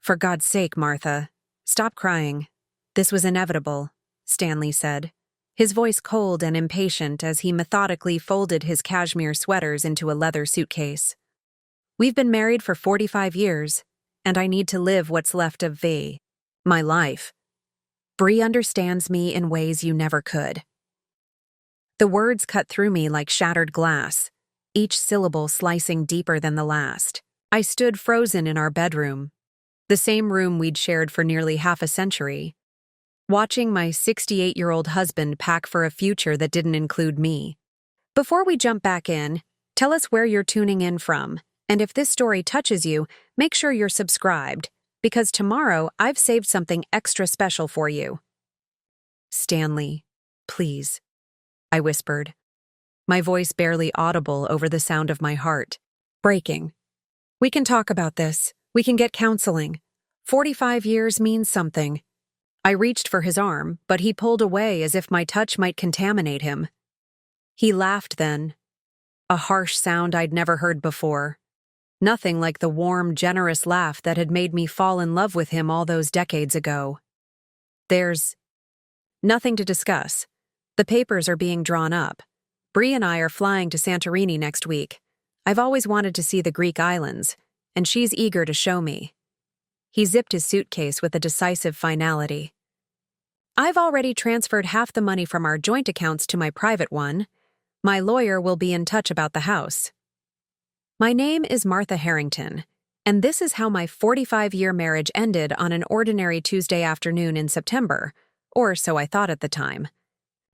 For God's sake, Martha, stop crying. This was inevitable, Stanley said, his voice cold and impatient as he methodically folded his cashmere sweaters into a leather suitcase. We've been married for 45 years, and I need to live what's left of my life. Bree understands me in ways you never could. The words cut through me like shattered glass, each syllable slicing deeper than the last. I stood frozen in our bedroom, the same room we'd shared for nearly half a century, watching my 68-year-old husband pack for a future that didn't include me. Before we jump back in, tell us where you're tuning in from, and if this story touches you, make sure you're subscribed, because tomorrow I've saved something extra special for you. Stanley, please, I whispered, my voice barely audible over the sound of my heart breaking. We can talk about this. We can get counseling. 45 years means something. I reached for his arm, but he pulled away as if my touch might contaminate him. He laughed then, a harsh sound I'd never heard before. Nothing like the warm, generous laugh that had made me fall in love with him all those decades ago. There's nothing to discuss. The papers are being drawn up. Bree and I are flying to Santorini next week. I've always wanted to see the Greek islands, and she's eager to show me. He zipped his suitcase with a decisive finality. I've already transferred half the money from our joint accounts to my private one. My lawyer will be in touch about the house. My name is Martha Harrington, and this is how my 45-year marriage ended on an ordinary Tuesday afternoon in September, or so I thought at the time.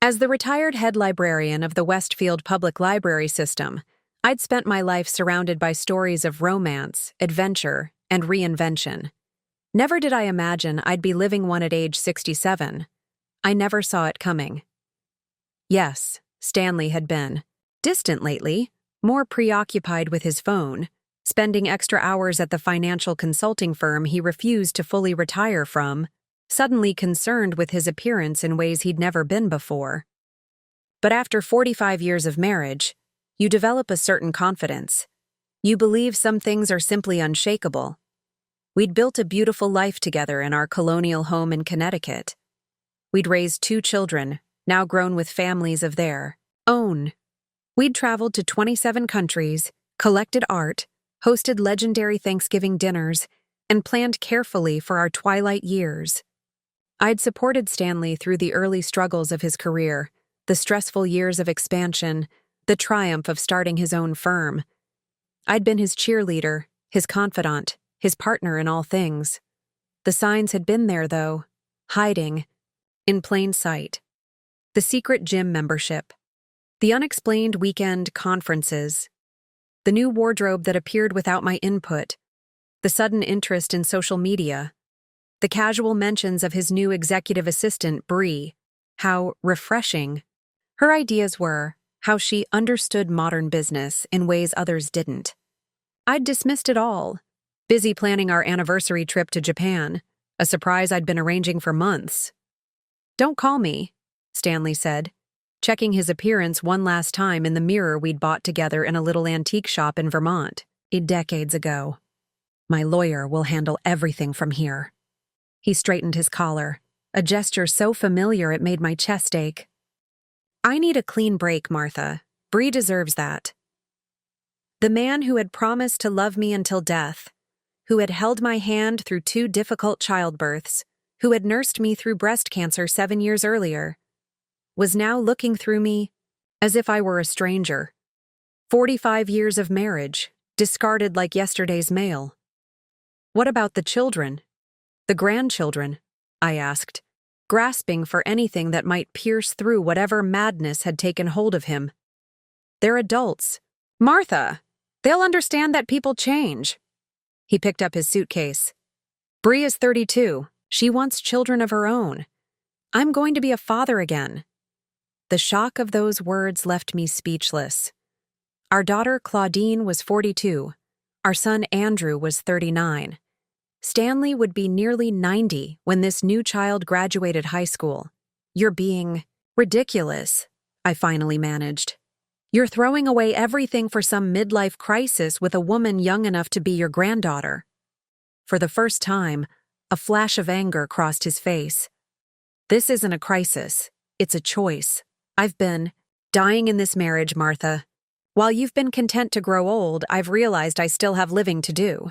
As the retired head librarian of the Westfield Public Library System, I'd spent my life surrounded by stories of romance, adventure, and reinvention. Never did I imagine I'd be living one at age 67. I never saw it coming. Yes, Stanley had been distant lately, more preoccupied with his phone, spending extra hours at the financial consulting firm he refused to fully retire from, suddenly concerned with his appearance in ways he'd never been before. But after 45 years of marriage, you develop a certain confidence. You believe some things are simply unshakable. We'd built a beautiful life together in our colonial home in Connecticut. We'd raised 2 children, now grown with families of their own. We'd traveled to 27 countries, collected art, hosted legendary Thanksgiving dinners, and planned carefully for our twilight years. I'd supported Stanley through the early struggles of his career, the stressful years of expansion, the triumph of starting his own firm. I'd been his cheerleader, his confidant, his partner in all things. The signs had been there, though, hiding, in plain sight. The secret gym membership, the unexplained weekend conferences, the new wardrobe that appeared without my input, the sudden interest in social media, the casual mentions of his new executive assistant, Bree, how refreshing her ideas were, how she understood modern business in ways others didn't. I'd dismissed it all, busy planning our anniversary trip to Japan, a surprise I'd been arranging for months. Don't call me, Stanley said, checking his appearance one last time in the mirror we'd bought together in a little antique shop in Vermont, decades ago. My lawyer will handle everything from here. He straightened his collar, a gesture so familiar it made my chest ache. I need a clean break, Martha. Bree deserves that. The man who had promised to love me until death, who had held my hand through 2 difficult childbirths, who had nursed me through breast cancer 7 years earlier, was now looking through me as if I were a stranger. 45 years of marriage, discarded like yesterday's mail. What about the children? The grandchildren? I asked, grasping for anything that might pierce through whatever madness had taken hold of him. They're adults. Martha, they'll understand that people change. He picked up his suitcase. Bree is 32. She wants children of her own. I'm going to be a father again. The shock of those words left me speechless. Our daughter Claudine was 42. Our son Andrew was 39. Stanley would be nearly 90 when this new child graduated high school. You're being ridiculous, I finally managed. You're throwing away everything for some midlife crisis with a woman young enough to be your granddaughter. for the first time, a flash of anger crossed his face. "This isn't a crisis. It's a choice. I've been dying in this marriage, Martha. While you've been content to grow old, I've realized I still have living to do.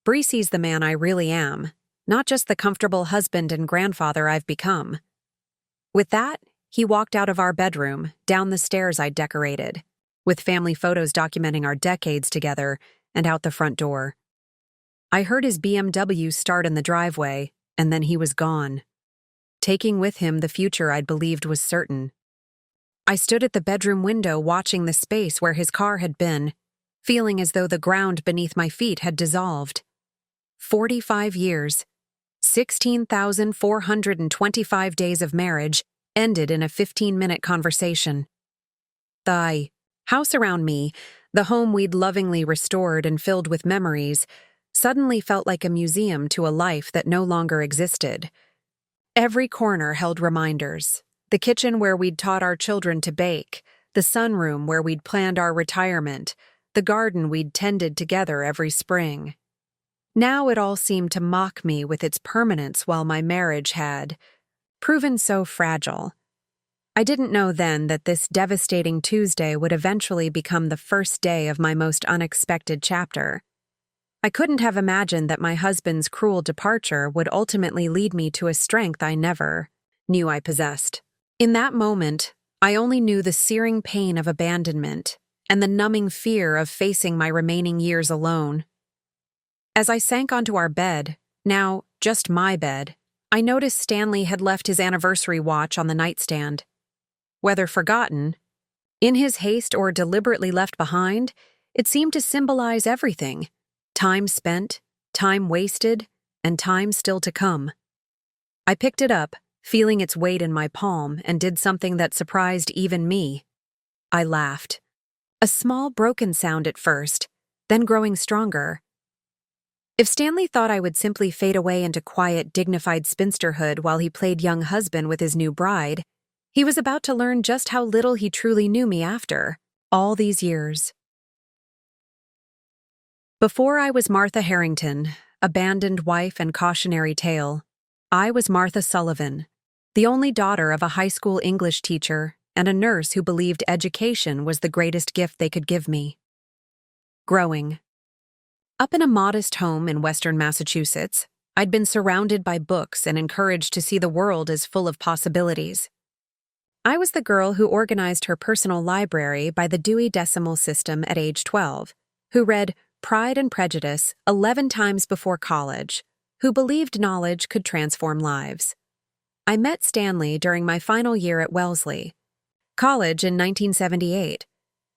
Bree sees the man I really am, not just the comfortable husband and grandfather I've become." With that, he walked out of our bedroom, down the stairs I'd decorated, with family photos documenting our decades together, and out the front door. I heard his BMW start in the driveway, and then he was gone, taking with him the future I'd believed was certain. I stood at the bedroom window watching the space where his car had been, feeling as though the ground beneath my feet had dissolved. 45 years, 16,425 days of marriage ended in a 15-minute conversation. The house around me, the home we'd lovingly restored and filled with memories, suddenly felt like a museum to a life that no longer existed. Every corner held reminders: the kitchen where we'd taught our children to bake, the sunroom where we'd planned our retirement, the garden we'd tended together every spring. Now it all seemed to mock me with its permanence while my marriage had proven so fragile. I didn't know then that this devastating Tuesday would eventually become the first day of my most unexpected chapter. I couldn't have imagined that my husband's cruel departure would ultimately lead me to a strength I never knew I possessed. In that moment, I only knew the searing pain of abandonment and the numbing fear of facing my remaining years alone. As I sank onto our bed, now just my bed, I noticed Stanley had left his anniversary watch on the nightstand. Whether forgotten, in his haste, or deliberately left behind, it seemed to symbolize everything: time spent, time wasted, and time still to come. I picked it up, feeling its weight in my palm, and did something that surprised even me. I laughed. A small, broken sound at first, then growing stronger. If Stanley thought I would simply fade away into quiet, dignified spinsterhood while he played young husband with his new bride, he was about to learn just how little he truly knew me after all these years. Before I was Martha Harrington, abandoned wife and cautionary tale, I was Martha Sullivan, the only daughter of a high school English teacher and a nurse who believed education was the greatest gift they could give me. Growing up in a modest home in western Massachusetts, I'd been surrounded by books and encouraged to see the world as full of possibilities. I was the girl who organized her personal library by the Dewey Decimal System at age 12, who read Pride and Prejudice 11 times before college, who believed knowledge could transform lives. I met Stanley during my final year at Wellesley College in 1978.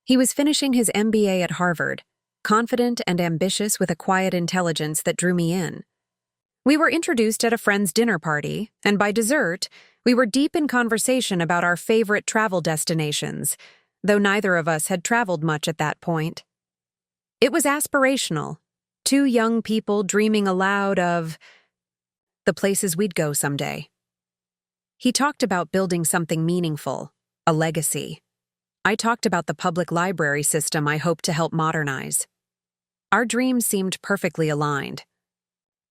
He was finishing his MBA at Harvard, confident and ambitious with a quiet intelligence that drew me in. We were introduced at a friend's dinner party, and by dessert, we were deep in conversation about our favorite travel destinations, though neither of us had traveled much at that point. It was aspirational, two young people dreaming aloud of the places we'd go someday. He talked about building something meaningful, a legacy. I talked about the public library system I hoped to help modernize. Our dreams seemed perfectly aligned.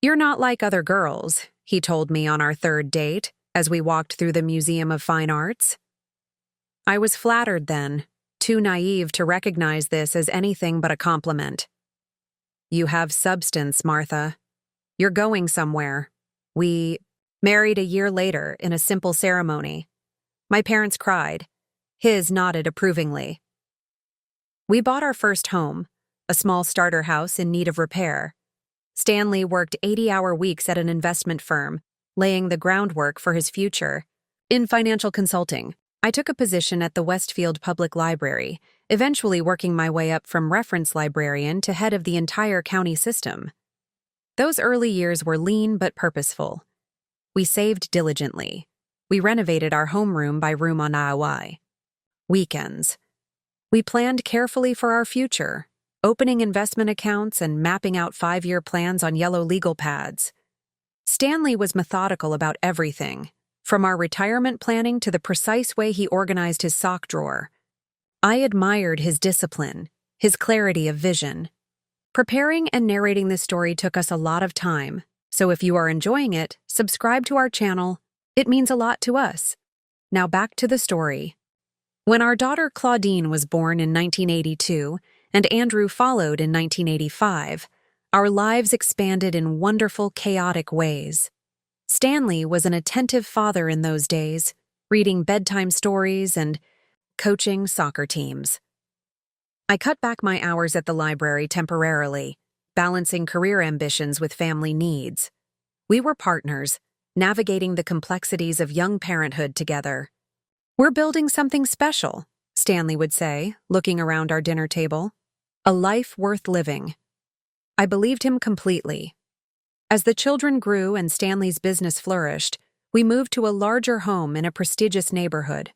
"You're not like other girls," he told me on our third date as we walked through the Museum of Fine Arts. I was flattered then, too naive to recognize this as anything but a compliment. "You have substance, Martha. You're going somewhere." We married a year later in a simple ceremony. My parents cried. His nodded approvingly. We bought our first home, a small starter house in need of repair. Stanley worked 80-hour weeks at an investment firm, laying the groundwork for his future. In financial consulting, I took a position at the Westfield Public Library, eventually working my way up from reference librarian to head of the entire county system. Those early years were lean but purposeful. We saved diligently. We renovated our homeroom by room on IOI. Weekends. We planned carefully for our future, opening investment accounts and mapping out 5-year plans on yellow legal pads. Stanley was methodical about everything, from our retirement planning to the precise way he organized his sock drawer. I admired his discipline, his clarity of vision. Preparing and narrating this story took us a lot of time, so if you are enjoying it, subscribe to our channel. It means a lot to us. Now back to the story. When our daughter Claudine was born in 1982 and Andrew followed in 1985, our lives expanded in wonderful, chaotic ways. Stanley was an attentive father in those days, reading bedtime stories and coaching soccer teams. I cut back my hours at the library temporarily, balancing career ambitions with family needs. We were partners, navigating the complexities of young parenthood together. "We're building something special," Stanley would say, looking around our dinner table. "A life worth living." I believed him completely. As the children grew and Stanley's business flourished, we moved to a larger home in a prestigious neighborhood.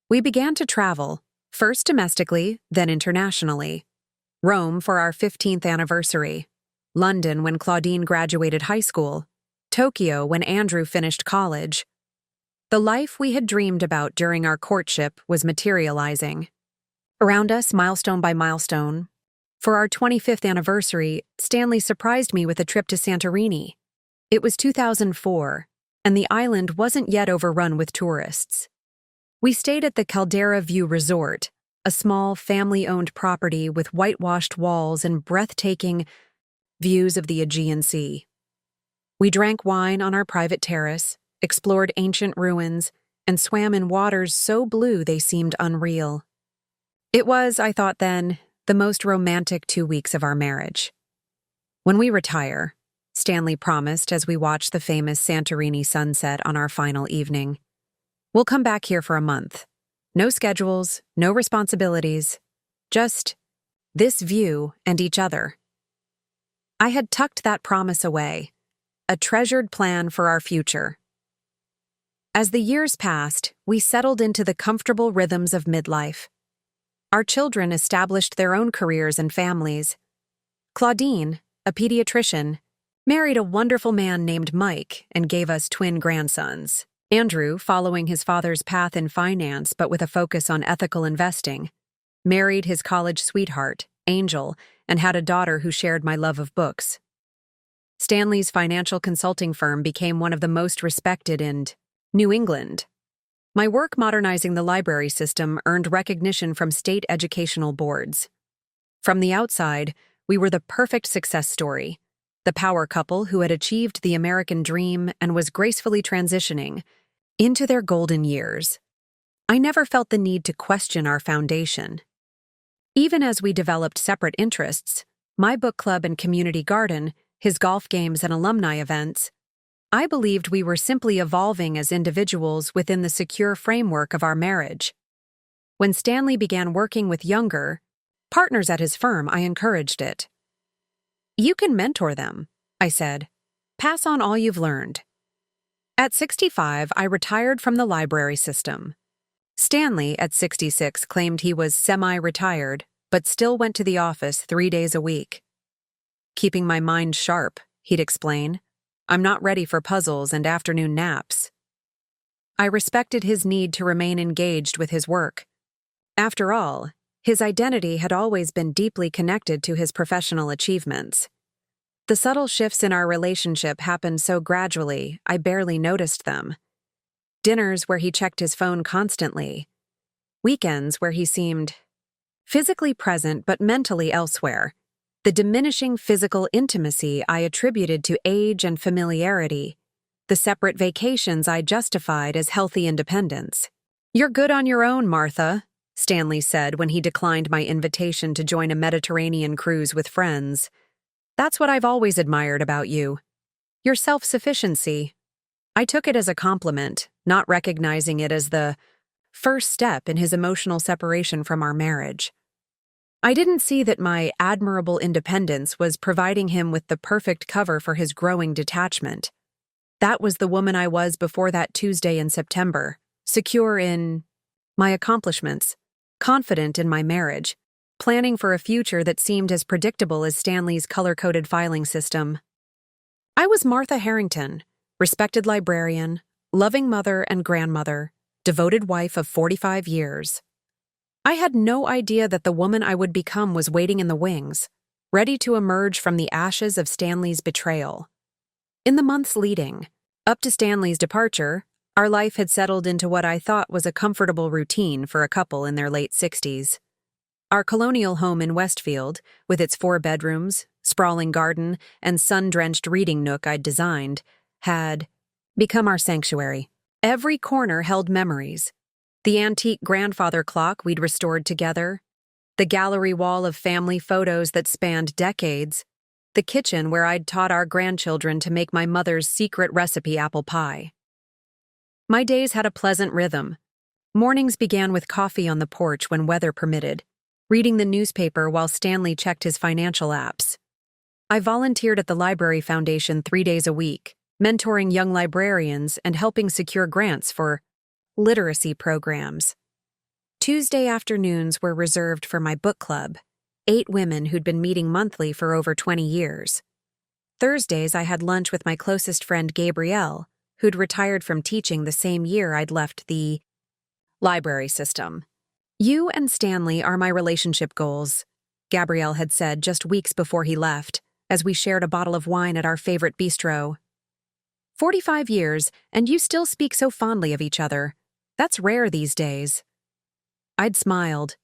We began to travel, first domestically, then internationally. Rome for our 15th anniversary, London when Claudine graduated high school, Tokyo when Andrew finished college. The life we had dreamed about during our courtship was materializing. Around us, milestone by milestone. For our 25th anniversary, Stanley surprised me with a trip to Santorini. It was 2004, and the island wasn't yet overrun with tourists. We stayed at the Caldera View Resort, a small family-owned property with whitewashed walls and breathtaking views of the Aegean Sea. We drank wine on our private terrace, explored ancient ruins, and swam in waters so blue they seemed unreal. It was, I thought then, the most romantic 2 weeks of our marriage. "When we retire," Stanley promised as we watched the famous Santorini sunset on our final evening, "we'll come back here for a month. No schedules, no responsibilities, just this view and each other." I had tucked that promise away, a treasured plan for our future. As the years passed, we settled into the comfortable rhythms of midlife. Our children established their own careers and families. Claudine, a pediatrician, married a wonderful man named Mike and gave us twin grandsons. Andrew, following his father's path in finance but with a focus on ethical investing, married his college sweetheart, Angel, and had a daughter who shared my love of books. Stanley's financial consulting firm became one of the most respected in New England. My work modernizing the library system earned recognition from state educational boards. From the outside, we were the perfect success story, the power couple who had achieved the American dream and was gracefully transitioning into their golden years. I never felt the need to question our foundation. Even as we developed separate interests, my book club and community garden, his golf games and alumni events, I believed we were simply evolving as individuals within the secure framework of our marriage. When Stanley began working with younger partners at his firm, I encouraged it. "You can mentor them," I said. "Pass on all you've learned." At 65, I retired from the library system. Stanley, at 66, claimed he was semi-retired, but still went to the office 3 days a week. "Keeping my mind sharp," he'd explain. "I'm not ready for puzzles and afternoon naps." I respected his need to remain engaged with his work. After all, his identity had always been deeply connected to his professional achievements. The subtle shifts in our relationship happened so gradually, I barely noticed them. Dinners where he checked his phone constantly. Weekends where he seemed physically present but mentally elsewhere. The diminishing physical intimacy I attributed to age and familiarity. The separate vacations I justified as healthy independence. "You're good on your own, Martha," Stanley said when he declined my invitation to join a Mediterranean cruise with friends. "That's what I've always admired about you. Your self-sufficiency." I took it as a compliment, not recognizing it as the first step in his emotional separation from our marriage. I didn't see that my admirable independence was providing him with the perfect cover for his growing detachment. That was the woman I was before that Tuesday in September, secure in my accomplishments, confident in my marriage, planning for a future that seemed as predictable as Stanley's color-coded filing system. I was Martha Harrington, respected librarian, loving mother and grandmother, devoted wife of 45 years. I had no idea that the woman I would become was waiting in the wings. ready to emerge from the ashes of Stanley's betrayal. In the months leading up to Stanley's departure, our life had settled into what I thought was a comfortable routine for a couple in their late 60s. Our colonial home in Westfield, with its 4 bedrooms, sprawling garden, and sun-drenched reading nook I'd designed, had become our sanctuary. Every corner held memories. The antique grandfather clock we'd restored together, the gallery wall of family photos that spanned decades, the kitchen where I'd taught our grandchildren to make my mother's secret recipe apple pie. My days had a pleasant rhythm. Mornings began with coffee on the porch when weather permitted, reading the newspaper while Stanley checked his financial apps. I volunteered at the Library Foundation 3 days a week, mentoring young librarians and helping secure grants for literacy programs. Tuesday afternoons were reserved for my book club, 8 women who'd been meeting monthly for over 20 years. Thursdays I had lunch with my closest friend Gabrielle, who'd retired from teaching the same year I'd left the library system. "You and Stanley are my relationship goals," Gabrielle had said just weeks before he left, as we shared a bottle of wine at our favorite bistro. 45 years, and you still speak so fondly of each other. That's rare these days." I'd smiled,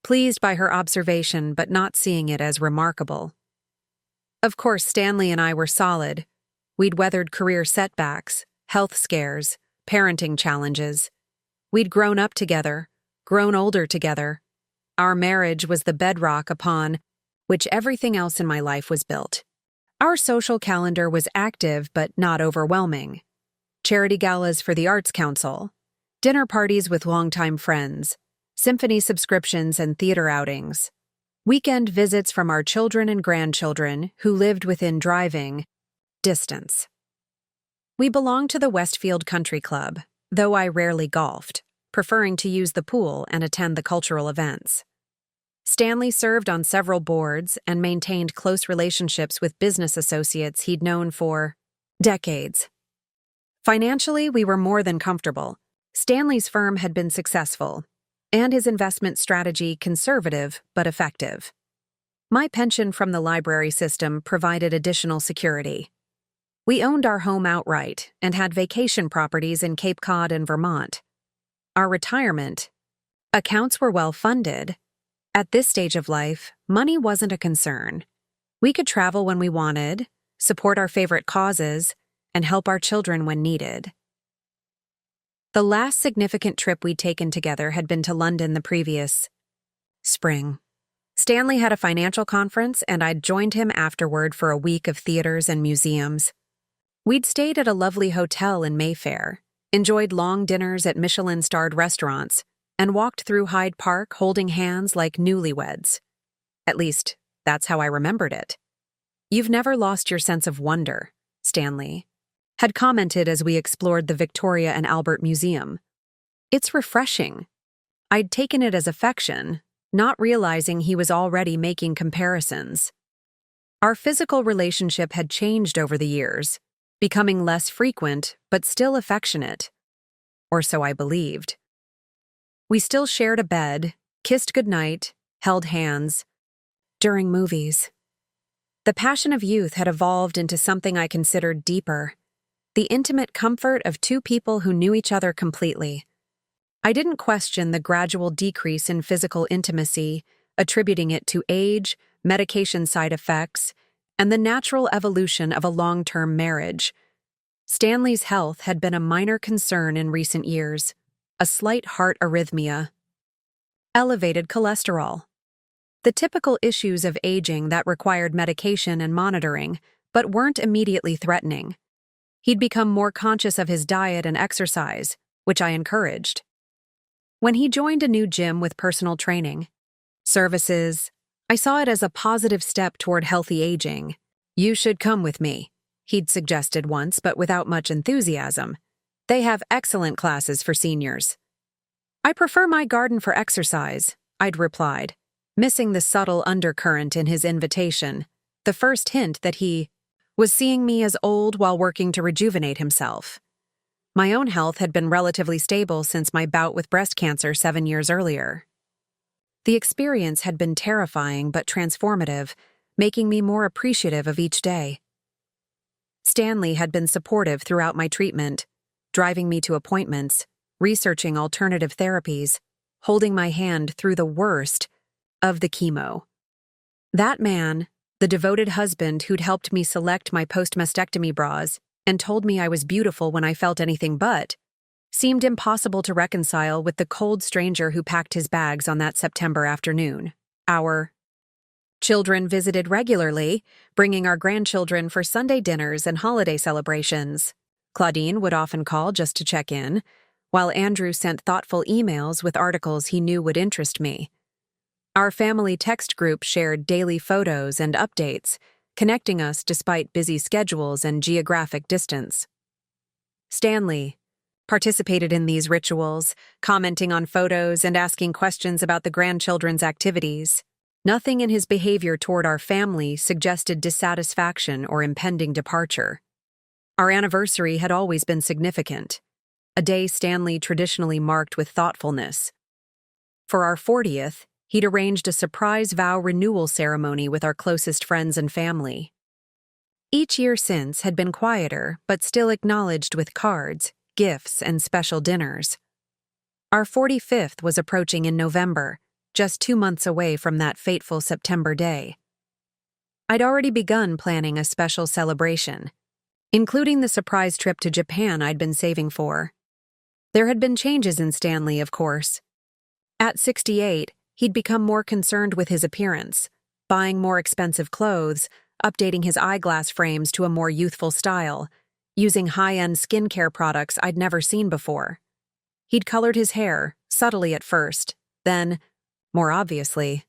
pleased by her observation but not seeing it as remarkable. Of course, Stanley and I were solid. We'd weathered career setbacks, health scares, parenting challenges. We'd grown up together, grown older together. Our marriage was the bedrock upon which everything else in my life was built. Our social calendar was active but not overwhelming. Charity galas for the Arts Council, dinner parties with longtime friends, symphony subscriptions and theater outings, weekend visits from our children and grandchildren who lived within driving distance. We belonged to the Westfield Country Club, though I rarely golfed, preferring to use the pool and attend the cultural events. Stanley served on several boards and maintained close relationships with business associates he'd known for decades. Financially, we were more than comfortable. Stanley's firm had been successful, and his investment strategy conservative but effective. My pension from the library system provided additional security. We owned our home outright and had vacation properties in Cape Cod and Vermont. Our retirement accounts were well funded. At this stage of life, money wasn't a concern. We could travel when we wanted, support our favorite causes, and help our children when needed. The last significant trip we'd taken together had been to London the previous spring. Stanley had a financial conference, and I'd joined him afterward for a week of theaters and museums. We'd stayed at a lovely hotel in Mayfair, enjoyed long dinners at Michelin-starred restaurants, and walked through Hyde Park holding hands like newlyweds. At least, that's how I remembered it. "You've never lost your sense of wonder," Stanley had commented as we explored the Victoria and Albert Museum. "It's refreshing." I'd taken it as affection, not realizing he was already making comparisons. Our physical relationship had changed over the years, becoming less frequent but still affectionate. Or so I believed. We still shared a bed, kissed goodnight, held hands during movies. The passion of youth had evolved into something I considered deeper, the intimate comfort of 2 people who knew each other completely. I didn't question the gradual decrease in physical intimacy, attributing it to age, medication side effects, and the natural evolution of a long-term marriage. Stanley's health had been a minor concern in recent years. A slight heart arrhythmia, elevated cholesterol. The typical issues of aging that required medication and monitoring, but weren't immediately threatening. He'd become more conscious of his diet and exercise, which I encouraged. When he joined a new gym with personal training services, I saw it as a positive step toward healthy aging. "You should come with me," he'd suggested once, but without much enthusiasm. "They have excellent classes for seniors." "I prefer my garden for exercise," I'd replied, missing the subtle undercurrent in his invitation, the first hint that he was seeing me as old while working to rejuvenate himself. My own health had been relatively stable since my bout with breast cancer 7 years earlier. The experience had been terrifying but transformative, making me more appreciative of each day. Stanley had been supportive throughout my treatment, driving me to appointments, researching alternative therapies, holding my hand through the worst of the chemo. That man, the devoted husband who'd helped me select my post-mastectomy bras and told me I was beautiful when I felt anything but, seemed impossible to reconcile with the cold stranger who packed his bags on that September afternoon. Our children visited regularly, bringing our grandchildren for Sunday dinners and holiday celebrations. Claudine would often call just to check in, while Andrew sent thoughtful emails with articles he knew would interest me. Our family text group shared daily photos and updates, connecting us despite busy schedules and geographic distance. Stanley participated in these rituals, commenting on photos and asking questions about the grandchildren's activities. Nothing in his behavior toward our family suggested dissatisfaction or impending departure. Our anniversary had always been significant, a day Stanley traditionally marked with thoughtfulness. For our 40th, he'd arranged a surprise vow renewal ceremony with our closest friends and family. Each year since had been quieter, but still acknowledged with cards, gifts, and special dinners. Our 45th was approaching in November, just 2 months away from that fateful September day. I'd already begun planning a special celebration, including the surprise trip to Japan I'd been saving for. There had been changes in Stanley, of course. At 68, he'd become more concerned with his appearance, buying more expensive clothes, updating his eyeglass frames to a more youthful style, using high-end skincare products I'd never seen before. He'd colored his hair, subtly at first, then, more obviously.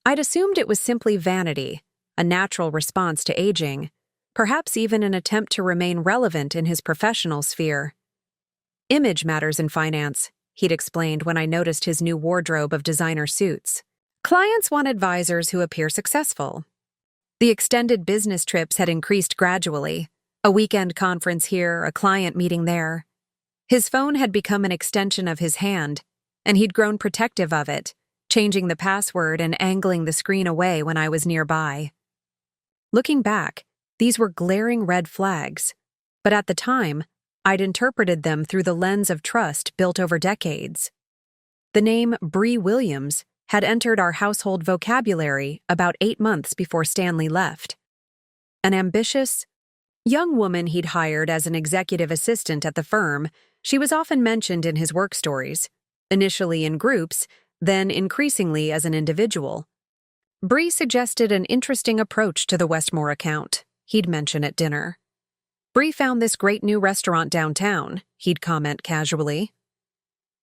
I'd assumed it was simply vanity, a natural response to aging, perhaps even an attempt to remain relevant in his professional sphere. Image matters in finance, he'd explained when I noticed his new wardrobe of designer suits. Clients want advisors who appear successful. The extended business trips had increased gradually, a weekend conference here, a client meeting there. His phone had become an extension of his hand, and he'd grown protective of it, changing the password and angling the screen away when I was nearby. Looking back, these were glaring red flags, but at the time, I'd interpreted them through the lens of trust built over decades. The name Bree Williams had entered our household vocabulary about 8 months before Stanley left. An ambitious, young woman he'd hired as an executive assistant at the firm, she was often mentioned in his work stories, initially in groups, then increasingly as an individual. Bree suggested an interesting approach to the Westmore account, he'd mention at dinner. Bree found this great new restaurant downtown, he'd comment casually.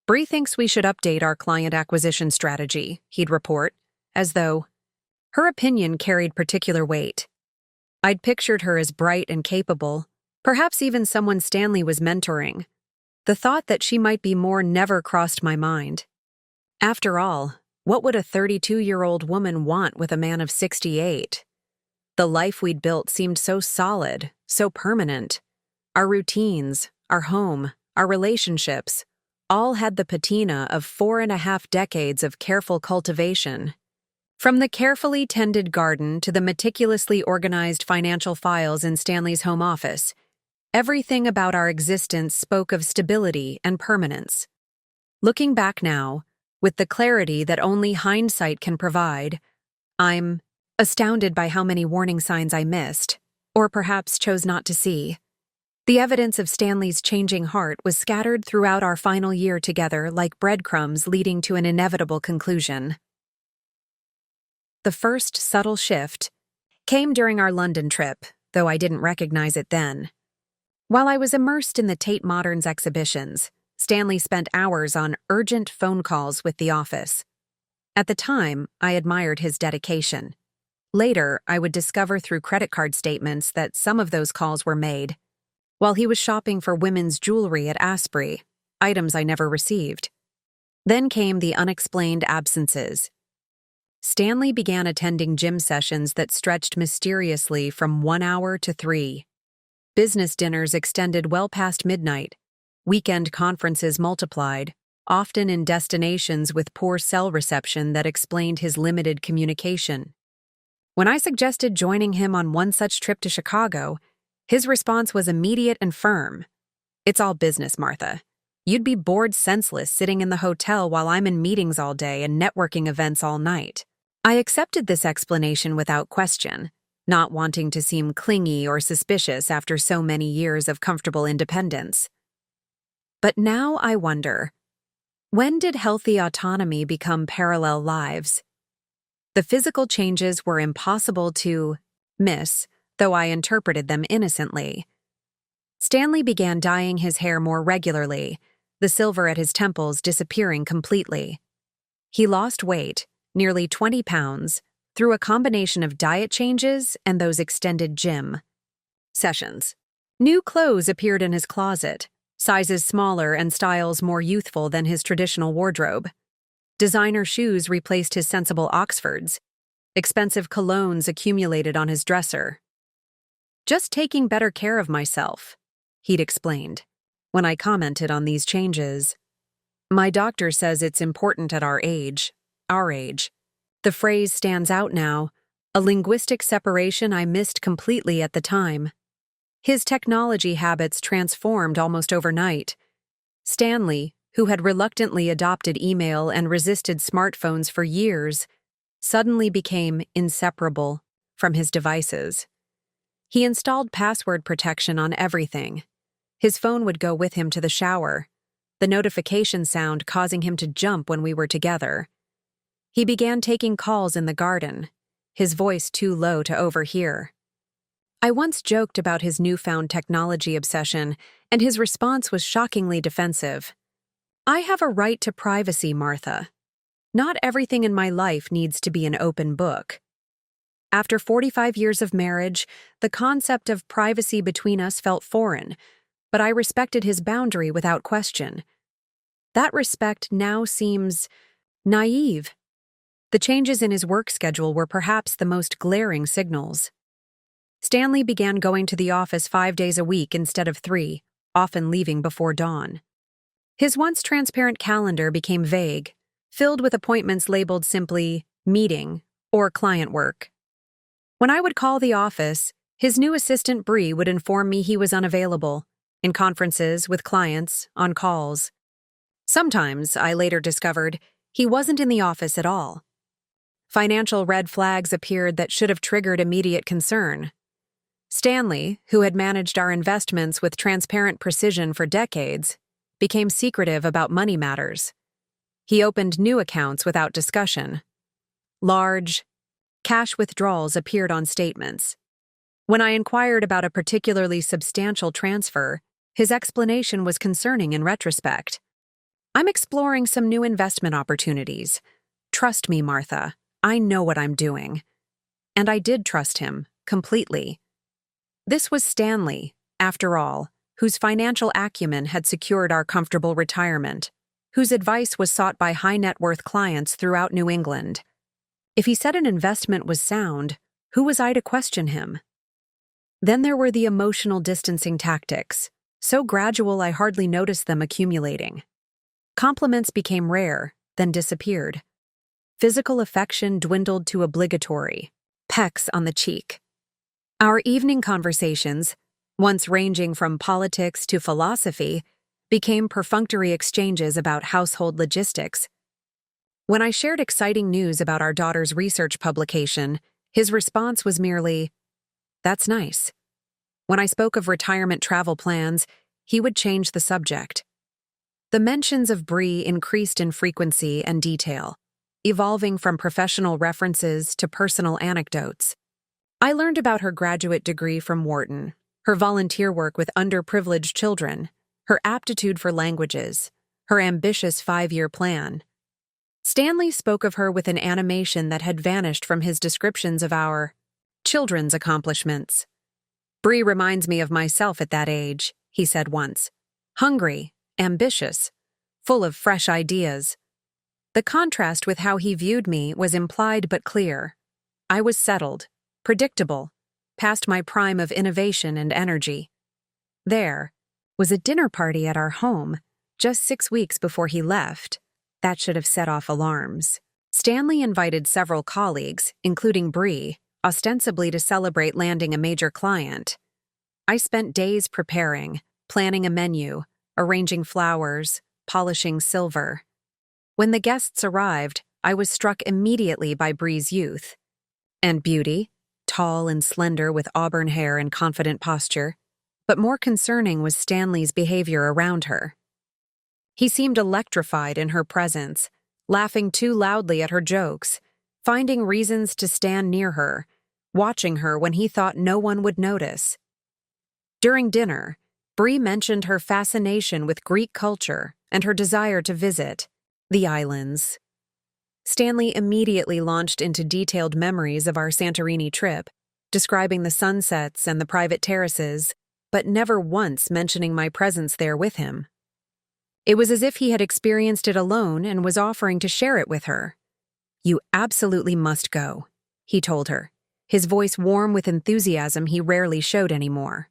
Bree thinks we should update our client acquisition strategy, he'd report, as though her opinion carried particular weight. I'd pictured her as bright and capable, perhaps even someone Stanley was mentoring. The thought that she might be more never crossed my mind. After all, what would a 32-year-old woman want with a man of 68? The life we'd built seemed so solid, so permanent. Our routines, our home, our relationships, all had the patina of 4.5 decades of careful cultivation. From the carefully tended garden to the meticulously organized financial files in Stanley's home office, everything about our existence spoke of stability and permanence. Looking back now, with the clarity that only hindsight can provide, I'm astounded by how many warning signs I missed, or perhaps chose not to see. The evidence of Stanley's changing heart was scattered throughout our final year together like breadcrumbs leading to an inevitable conclusion. The first subtle shift came during our London trip, though I didn't recognize it then. While I was immersed in the Tate Modern's exhibitions, Stanley spent hours on urgent phone calls with the office. At the time, I admired his dedication. Later, I would discover through credit card statements that some of those calls were made while he was shopping for women's jewelry at Asprey, items I never received. Then came the unexplained absences. Stanley began attending gym sessions that stretched mysteriously from 1 hour to 3. Business dinners extended well past midnight. Weekend conferences multiplied, often in destinations with poor cell reception that explained his limited communication. When I suggested joining him on one such trip to Chicago, his response was immediate and firm. "It's all business, Martha. You'd be bored senseless sitting in the hotel while I'm in meetings all day and networking events all night." I accepted this explanation without question, not wanting to seem clingy or suspicious after so many years of comfortable independence. But now I wonder, when did healthy autonomy become parallel lives? The physical changes were impossible to miss, though I interpreted them innocently. Stanley began dyeing his hair more regularly, the silver at his temples disappearing completely. He lost weight, nearly 20 pounds, through a combination of diet changes and those extended gym sessions. New clothes appeared in his closet, sizes smaller and styles more youthful than his traditional wardrobe. Designer shoes replaced his sensible Oxfords. Expensive colognes accumulated on his dresser. "Just taking better care of myself," he'd explained. When I commented on these changes, "My doctor says it's important at our age. The phrase stands out now, a linguistic separation I missed completely at the time. His technology habits transformed almost overnight. Stanley, who had reluctantly adopted email and resisted smartphones for years, suddenly became inseparable from his devices. He installed password protection on everything. His phone would go with him to the shower, the notification sound causing him to jump when we were together. He began taking calls in the garden, his voice too low to overhear. I once joked about his newfound technology obsession, and his response was shockingly defensive. "I have a right to privacy, Martha. Not everything in my life needs to be an open book." After 45 years of marriage, the concept of privacy between us felt foreign, but I respected his boundary without question. That respect now seems naive. The changes in his work schedule were perhaps the most glaring signals. Stanley began going to the office 5 days a week instead of 3, often leaving before dawn. His once transparent calendar became vague, filled with appointments labeled simply meeting or client work. When I would call the office, his new assistant Bree would inform me he was unavailable, in conferences, with clients, on calls. Sometimes, I later discovered, he wasn't in the office at all. Financial red flags appeared that should have triggered immediate concern. Stanley, who had managed our investments with transparent precision for decades, became secretive about money matters. He opened new accounts without discussion. Large cash withdrawals appeared on statements. When I inquired about a particularly substantial transfer, his explanation was concerning in retrospect. "I'm exploring some new investment opportunities. Trust me, Martha. I know what I'm doing." And I did trust him, completely. This was Stanley, after all, whose financial acumen had secured our comfortable retirement, whose advice was sought by high-net-worth clients throughout New England. If he said an investment was sound, who was I to question him? Then there were the emotional distancing tactics, so gradual I hardly noticed them accumulating. Compliments became rare, then disappeared. Physical affection dwindled to obligatory pecks on the cheek. Our evening conversations, once ranging from politics to philosophy, became perfunctory exchanges about household logistics. When I shared exciting news about our daughter's research publication, his response was merely, "That's nice." When I spoke of retirement travel plans, he would change the subject. The mentions of Bree increased in frequency and detail, evolving from professional references to personal anecdotes. I learned about her graduate degree from Wharton, her volunteer work with underprivileged children, her aptitude for languages, her ambitious 5-year plan. Stanley spoke of her with an animation that had vanished from his descriptions of our children's accomplishments. "Bree reminds me of myself at that age," he said once. "Hungry, ambitious, full of fresh ideas." The contrast with how he viewed me was implied but clear. I was settled, predictable, past my prime of innovation and energy. There was a dinner party at our home, just 6 weeks before he left. That should have set off alarms. Stanley invited several colleagues, including Bree, ostensibly to celebrate landing a major client. I spent days preparing, planning a menu, arranging flowers, polishing silver. When the guests arrived, I was struck immediately by Bree's youth and beauty, tall and slender with auburn hair and confident posture, but more concerning was Stanley's behavior around her. He seemed electrified in her presence, laughing too loudly at her jokes, finding reasons to stand near her, watching her when he thought no one would notice. During dinner, Bree mentioned her fascination with Greek culture and her desire to visit the islands. Stanley immediately launched into detailed memories of our Santorini trip, describing the sunsets and the private terraces, but never once mentioning my presence there with him. It was as if he had experienced it alone and was offering to share it with her. "You absolutely must go," he told her, his voice warm with enthusiasm he rarely showed anymore.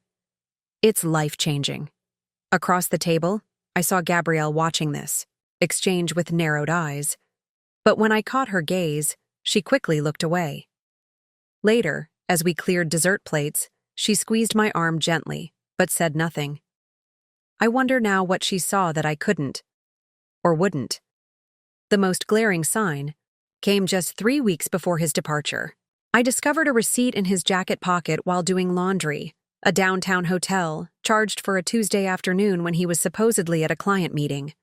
"It's life-changing." Across the table, I saw Gabrielle watching this, exchange with narrowed eyes. But when I caught her gaze, she quickly looked away. Later, as we cleared dessert plates, she squeezed my arm gently, but said nothing. I wonder now what she saw that I couldn't, or wouldn't. The most glaring sign came just 3 weeks before his departure. I discovered a receipt in his jacket pocket while doing laundry, a downtown hotel, charged for a Tuesday afternoon when he was supposedly at a client meeting.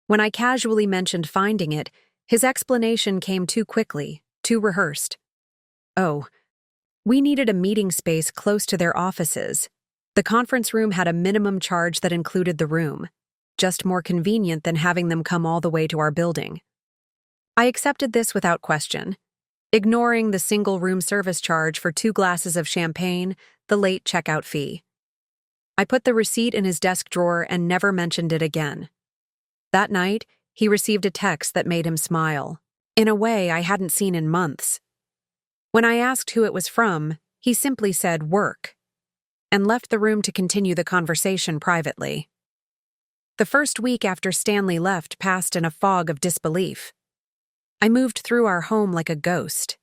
When I casually mentioned finding it, his explanation came too quickly, too rehearsed. "Oh, we needed a meeting space close to their offices. The conference room had a minimum charge that included the room, just more convenient than having them come all the way to our building." I accepted this without question, ignoring the single room service charge for 2 glasses of champagne, the late checkout fee. I put the receipt in his desk drawer and never mentioned it again. That night, he received a text that made him smile, in a way I hadn't seen in months. When I asked who it was from, he simply said "work," and left the room to continue the conversation privately. The first week after Stanley left passed in a fog of disbelief. I moved through our home like a ghost,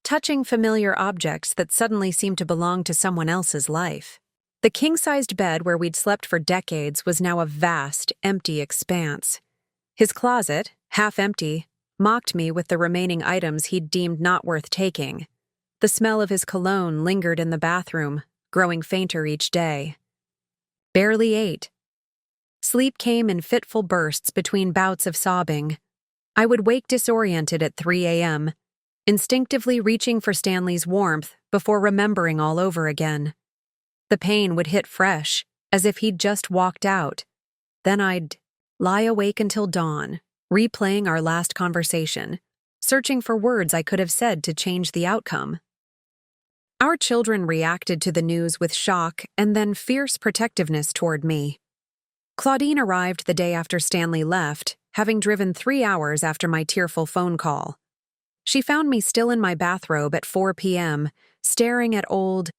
touching familiar objects that suddenly seemed to belong to someone else's life. The king-sized bed where we'd slept for decades was now a vast, empty expanse. His closet, half empty, mocked me with the remaining items he'd deemed not worth taking. The smell of his cologne lingered in the bathroom, growing fainter each day. Barely ate. Sleep came in fitful bursts between bouts of sobbing. I would wake disoriented at 3 a.m., instinctively reaching for Stanley's warmth before remembering all over again. The pain would hit fresh, as if he'd just walked out. Then I'd lie awake until dawn, replaying our last conversation, searching for words I could have said to change the outcome. Our children reacted to the news with shock and then fierce protectiveness toward me. Claudine arrived the day after Stanley left, having driven 3 hours after my tearful phone call. She found me still in my bathrobe at 4 p.m., staring at old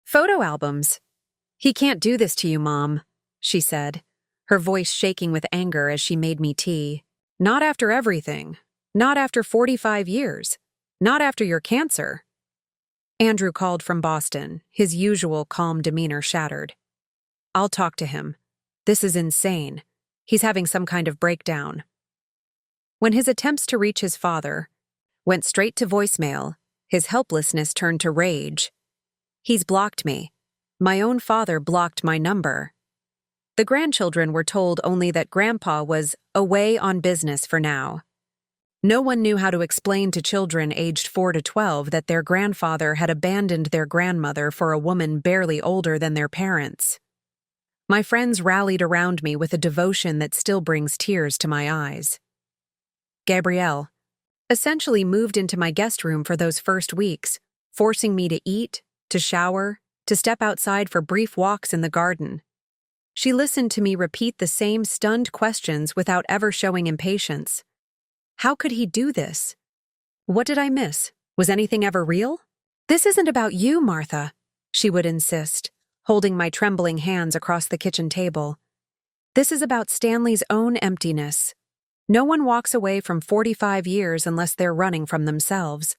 photo albums. "He can't do this to you, Mom," she said, her voice shaking with anger as she made me tea. "Not after everything. Not after 45 years. Not after your cancer." Andrew called from Boston, his usual calm demeanor shattered. "I'll talk to him. This is insane. He's having some kind of breakdown." When his attempts to reach his father went straight to voicemail, his helplessness turned to rage. "He's blocked me. My own father blocked my number." The grandchildren were told only that Grandpa was away on business for now. No one knew how to explain to children aged 4 to 12 that their grandfather had abandoned their grandmother for a woman barely older than their parents. My friends rallied around me with a devotion that still brings tears to my eyes. Gabrielle essentially moved into my guest room for those first weeks, forcing me to eat, to shower, to step outside for brief walks in the garden. She listened to me repeat the same stunned questions without ever showing impatience. How could he do this? What did I miss? Was anything ever real? "This isn't about you, Martha," she would insist, holding my trembling hands across the kitchen table. "This is about Stanley's own emptiness. No one walks away from 45 years unless they're running from themselves."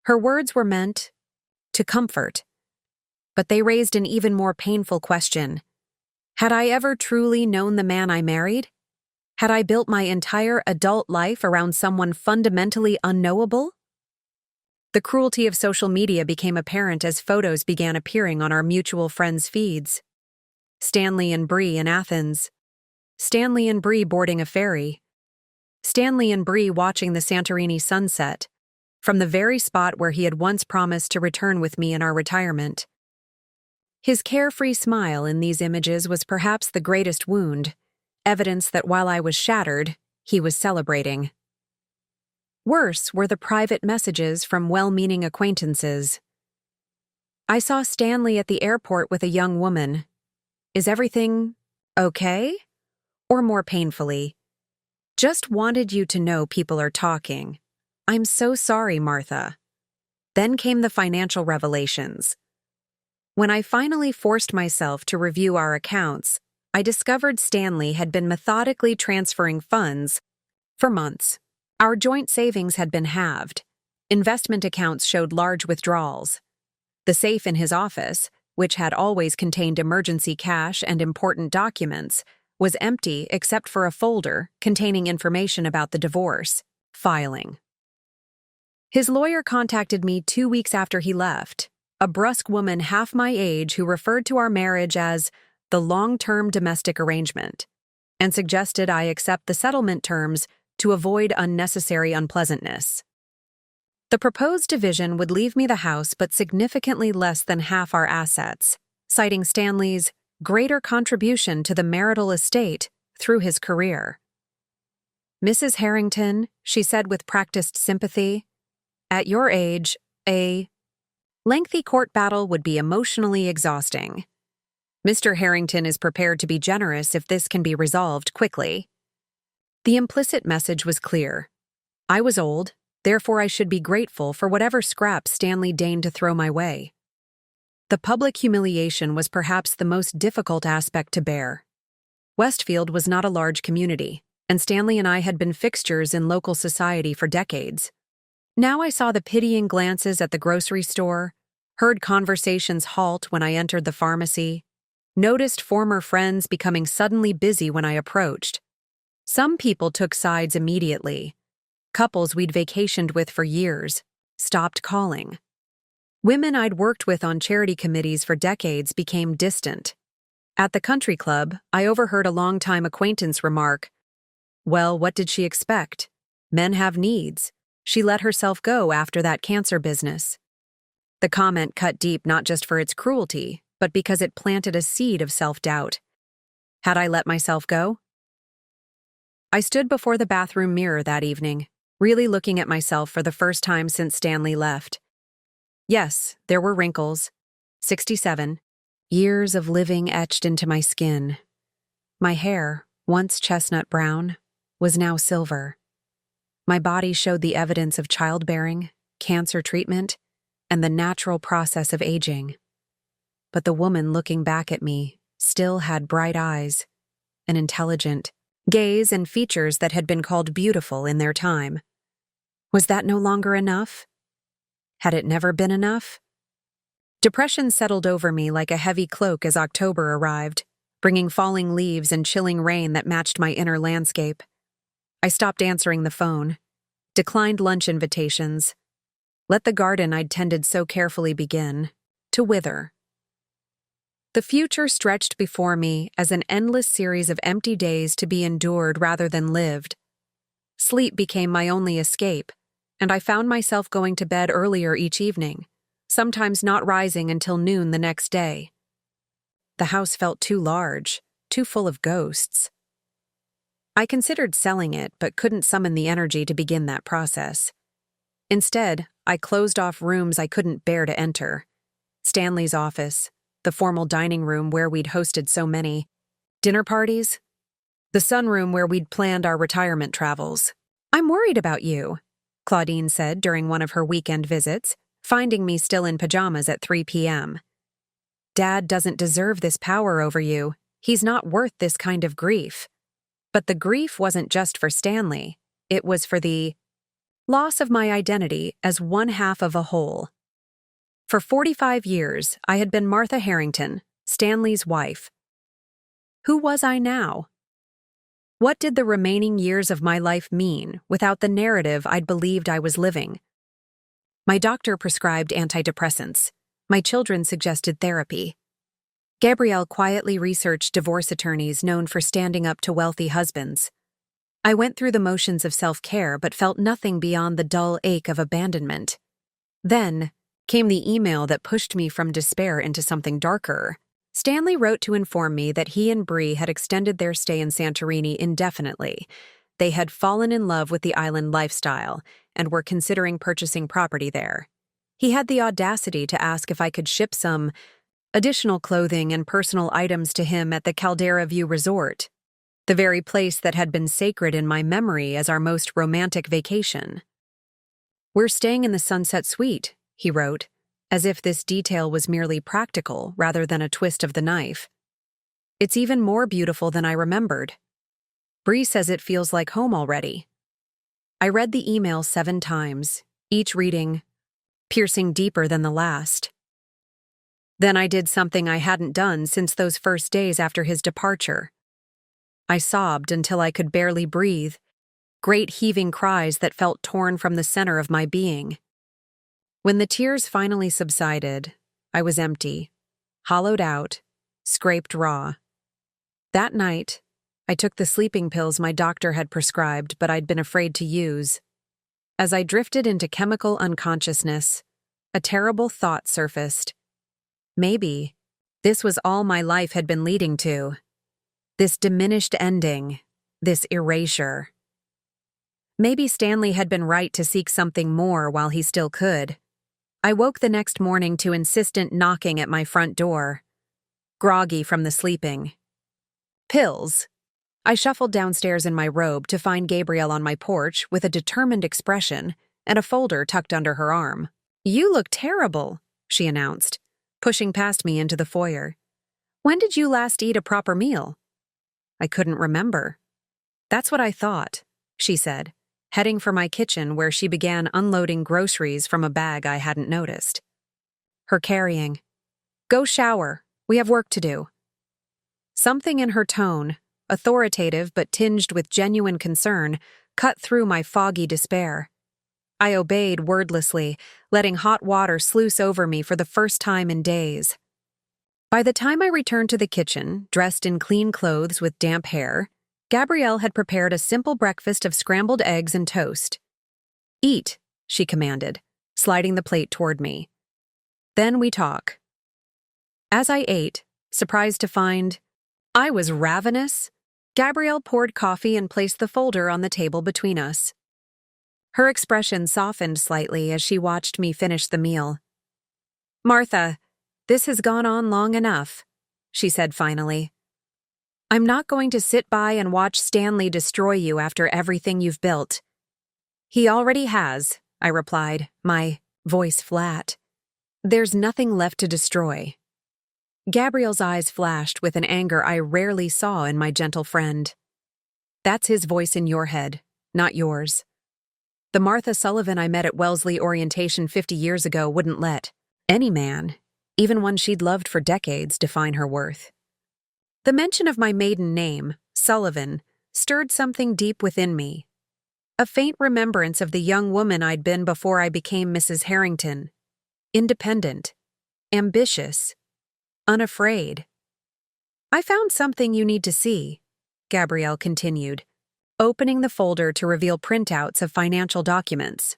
Her words were meant, to comfort. But they raised an even more painful question. Had I ever truly known the man I married? Had I built my entire adult life around someone fundamentally unknowable? The cruelty of social media became apparent as photos began appearing on our mutual friends' feeds. Stanley and Bree in Athens. Stanley and Bree boarding a ferry. Stanley and Bree watching the Santorini sunset, from the very spot where he had once promised to return with me in our retirement. His carefree smile in these images was perhaps the greatest wound, evidence that while I was shattered, he was celebrating. Worse were the private messages from well-meaning acquaintances. I saw Stanley at the airport with a young woman. Is everything okay? Or more painfully, just wanted you to know people are talking. I'm so sorry, Martha. Then came the financial revelations. When I finally forced myself to review our accounts, I discovered Stanley had been methodically transferring funds for months. Our joint savings had been halved. Investment accounts showed large withdrawals. The safe in his office, which had always contained emergency cash and important documents, was empty except for a folder containing information about the divorce filing. His lawyer contacted me 2 weeks after he left, a brusque woman half my age who referred to our marriage as the long-term domestic arrangement, and suggested I accept the settlement terms to avoid unnecessary unpleasantness. The proposed division would leave me the house but significantly less than half our assets, citing Stanley's greater contribution to the marital estate through his career. Mrs. Harrington, she said with practiced sympathy, at your age, a lengthy court battle would be emotionally exhausting. Mr. Harrington is prepared to be generous if this can be resolved quickly. The implicit message was clear. I was old, therefore I should be grateful for whatever scraps Stanley deigned to throw my way. The public humiliation was perhaps the most difficult aspect to bear. Westfield was not a large community, and Stanley and I had been fixtures in local society for decades. Now I saw the pitying glances at the grocery store, heard conversations halt when I entered the pharmacy, noticed former friends becoming suddenly busy when I approached. Some people took sides immediately. Couples we'd vacationed with for years stopped calling. Women I'd worked with on charity committees for decades became distant. At the country club, I overheard a longtime acquaintance remark, "Well, what did she expect? Men have needs. She let herself go after that cancer business." The comment cut deep not just for its cruelty, but because it planted a seed of self-doubt. Had I let myself go? I stood before the bathroom mirror that evening, really looking at myself for the first time since Stanley left. Yes, there were wrinkles. 67. Years of living etched into my skin. My hair, once chestnut brown, was now silver. My body showed the evidence of childbearing, cancer treatment, and the natural process of aging. But the woman looking back at me still had bright eyes, an intelligent gaze and features that had been called beautiful in their time. Was that no longer enough? Had it never been enough? Depression settled over me like a heavy cloak as October arrived, bringing falling leaves and chilling rain that matched my inner landscape. I stopped answering the phone, declined lunch invitations, let the garden I'd tended so carefully begin to wither. The future stretched before me as an endless series of empty days to be endured rather than lived. Sleep became my only escape, and I found myself going to bed earlier each evening, sometimes not rising until noon the next day. The house felt too large, too full of ghosts. I considered selling it, but couldn't summon the energy to begin that process. Instead, I closed off rooms I couldn't bear to enter. Stanley's office, the formal dining room where we'd hosted so many dinner parties, the sunroom where we'd planned our retirement travels. "I'm worried about you," Claudine said during one of her weekend visits, finding me still in pajamas at 3 p.m. "Dad doesn't deserve this power over you. He's not worth this kind of grief." But the grief wasn't just for Stanley. It was for the loss of my identity as one half of a whole. For 45 years, I had been Martha Harrington, Stanley's wife. Who was I now? What did the remaining years of my life mean without the narrative I'd believed I was living? My doctor prescribed antidepressants. My children suggested therapy. Gabrielle quietly researched divorce attorneys known for standing up to wealthy husbands. I went through the motions of self-care but felt nothing beyond the dull ache of abandonment. Then came the email that pushed me from despair into something darker. Stanley wrote to inform me that he and Bree had extended their stay in Santorini indefinitely. They had fallen in love with the island lifestyle and were considering purchasing property there. He had the audacity to ask if I could ship some additional clothing and personal items to him at the Caldera View Resort, the very place that had been sacred in my memory as our most romantic vacation. "We're staying in the Sunset Suite," he wrote, as if this detail was merely practical rather than a twist of the knife. "It's even more beautiful than I remembered. Bree says it feels like home already." I read the email 7 times, each reading piercing deeper than the last. Then I did something I hadn't done since those first days after his departure. I sobbed until I could barely breathe, great heaving cries that felt torn from the center of my being. When the tears finally subsided, I was empty, hollowed out, scraped raw. That night, I took the sleeping pills my doctor had prescribed but I'd been afraid to use. As I drifted into chemical unconsciousness, a terrible thought surfaced. Maybe this was all my life had been leading to. This diminished ending, this erasure. Maybe Stanley had been right to seek something more while he still could. I woke the next morning to insistent knocking at my front door, groggy from the sleeping. Pills. I shuffled downstairs in my robe to find Gabrielle on my porch with a determined expression and a folder tucked under her arm. "You look terrible," she announced, pushing past me into the foyer. "When did you last eat a proper meal?" I couldn't remember. "That's what I thought," she said, heading for my kitchen where she began unloading groceries from a bag I hadn't noticed. Her carrying. "Go shower. We have work to do." Something in her tone, authoritative but tinged with genuine concern, cut through my foggy despair. I obeyed wordlessly, letting hot water sluice over me for the first time in days. By the time I returned to the kitchen, dressed in clean clothes with damp hair, Gabrielle had prepared a simple breakfast of scrambled eggs and toast. "Eat," she commanded, sliding the plate toward me. "Then we talk." As I ate, surprised to find I was ravenous, Gabrielle poured coffee and placed the folder on the table between us. Her expression softened slightly as she watched me finish the meal. "Martha, this has gone on long enough," she said finally. "I'm not going to sit by and watch Stanley destroy you after everything you've built." "He already has," I replied, my voice flat. "There's nothing left to destroy." Gabrielle's eyes flashed with an anger I rarely saw in my gentle friend. "That's his voice in your head, not yours. The Martha Sullivan I met at Wellesley Orientation 50 years ago wouldn't let any man, even one she'd loved for decades, define her worth." The mention of my maiden name, Sullivan, stirred something deep within me. A faint remembrance of the young woman I'd been before I became Mrs. Harrington. Independent, ambitious, unafraid. "I found something you need to see," Gabrielle continued, opening the folder to reveal printouts of financial documents.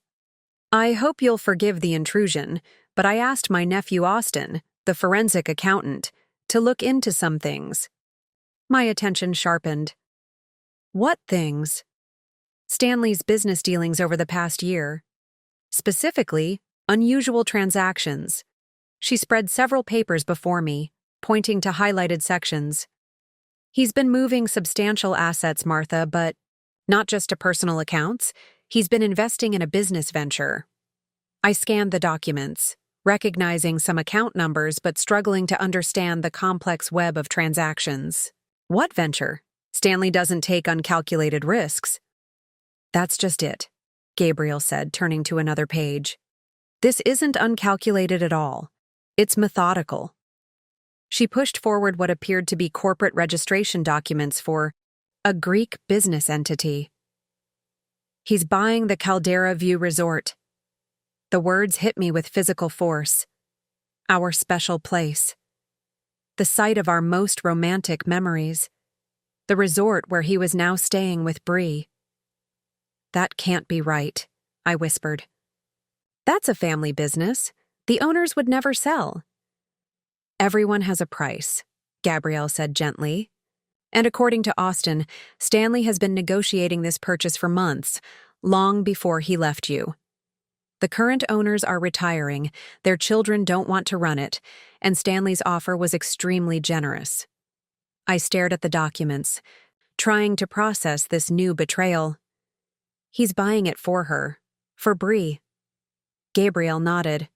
"I hope you'll forgive the intrusion, but I asked my nephew Austin, the forensic accountant, to look into some things." My attention sharpened. "What things?" "Stanley's business dealings over the past year. Specifically, unusual transactions." She spread several papers before me, pointing to highlighted sections. "He's been moving substantial assets, Martha, but not just to personal accounts. He's been investing in a business venture." I scanned the documents, recognizing some account numbers but struggling to understand the complex web of transactions. "What venture? Stanley doesn't take uncalculated risks." "That's just it," Gabrielle said, turning to another page. This isn't uncalculated at all. It's methodical. She pushed forward what appeared to be corporate registration documents for a Greek business entity. He's buying the Caldera View Resort. The words hit me with physical force. Our special place. The site of our most romantic memories. The resort where he was now staying with Bree. That can't be right, I whispered. That's a family business. The owners would never sell. Everyone has a price, Gabrielle said gently. And according to Austin, Stanley has been negotiating this purchase for months, long before he left you. The current owners are retiring, their children don't want to run it, and Stanley's offer was extremely generous. I stared at the documents, trying to process this new betrayal. He's buying it for her, for Bree. Gabrielle nodded.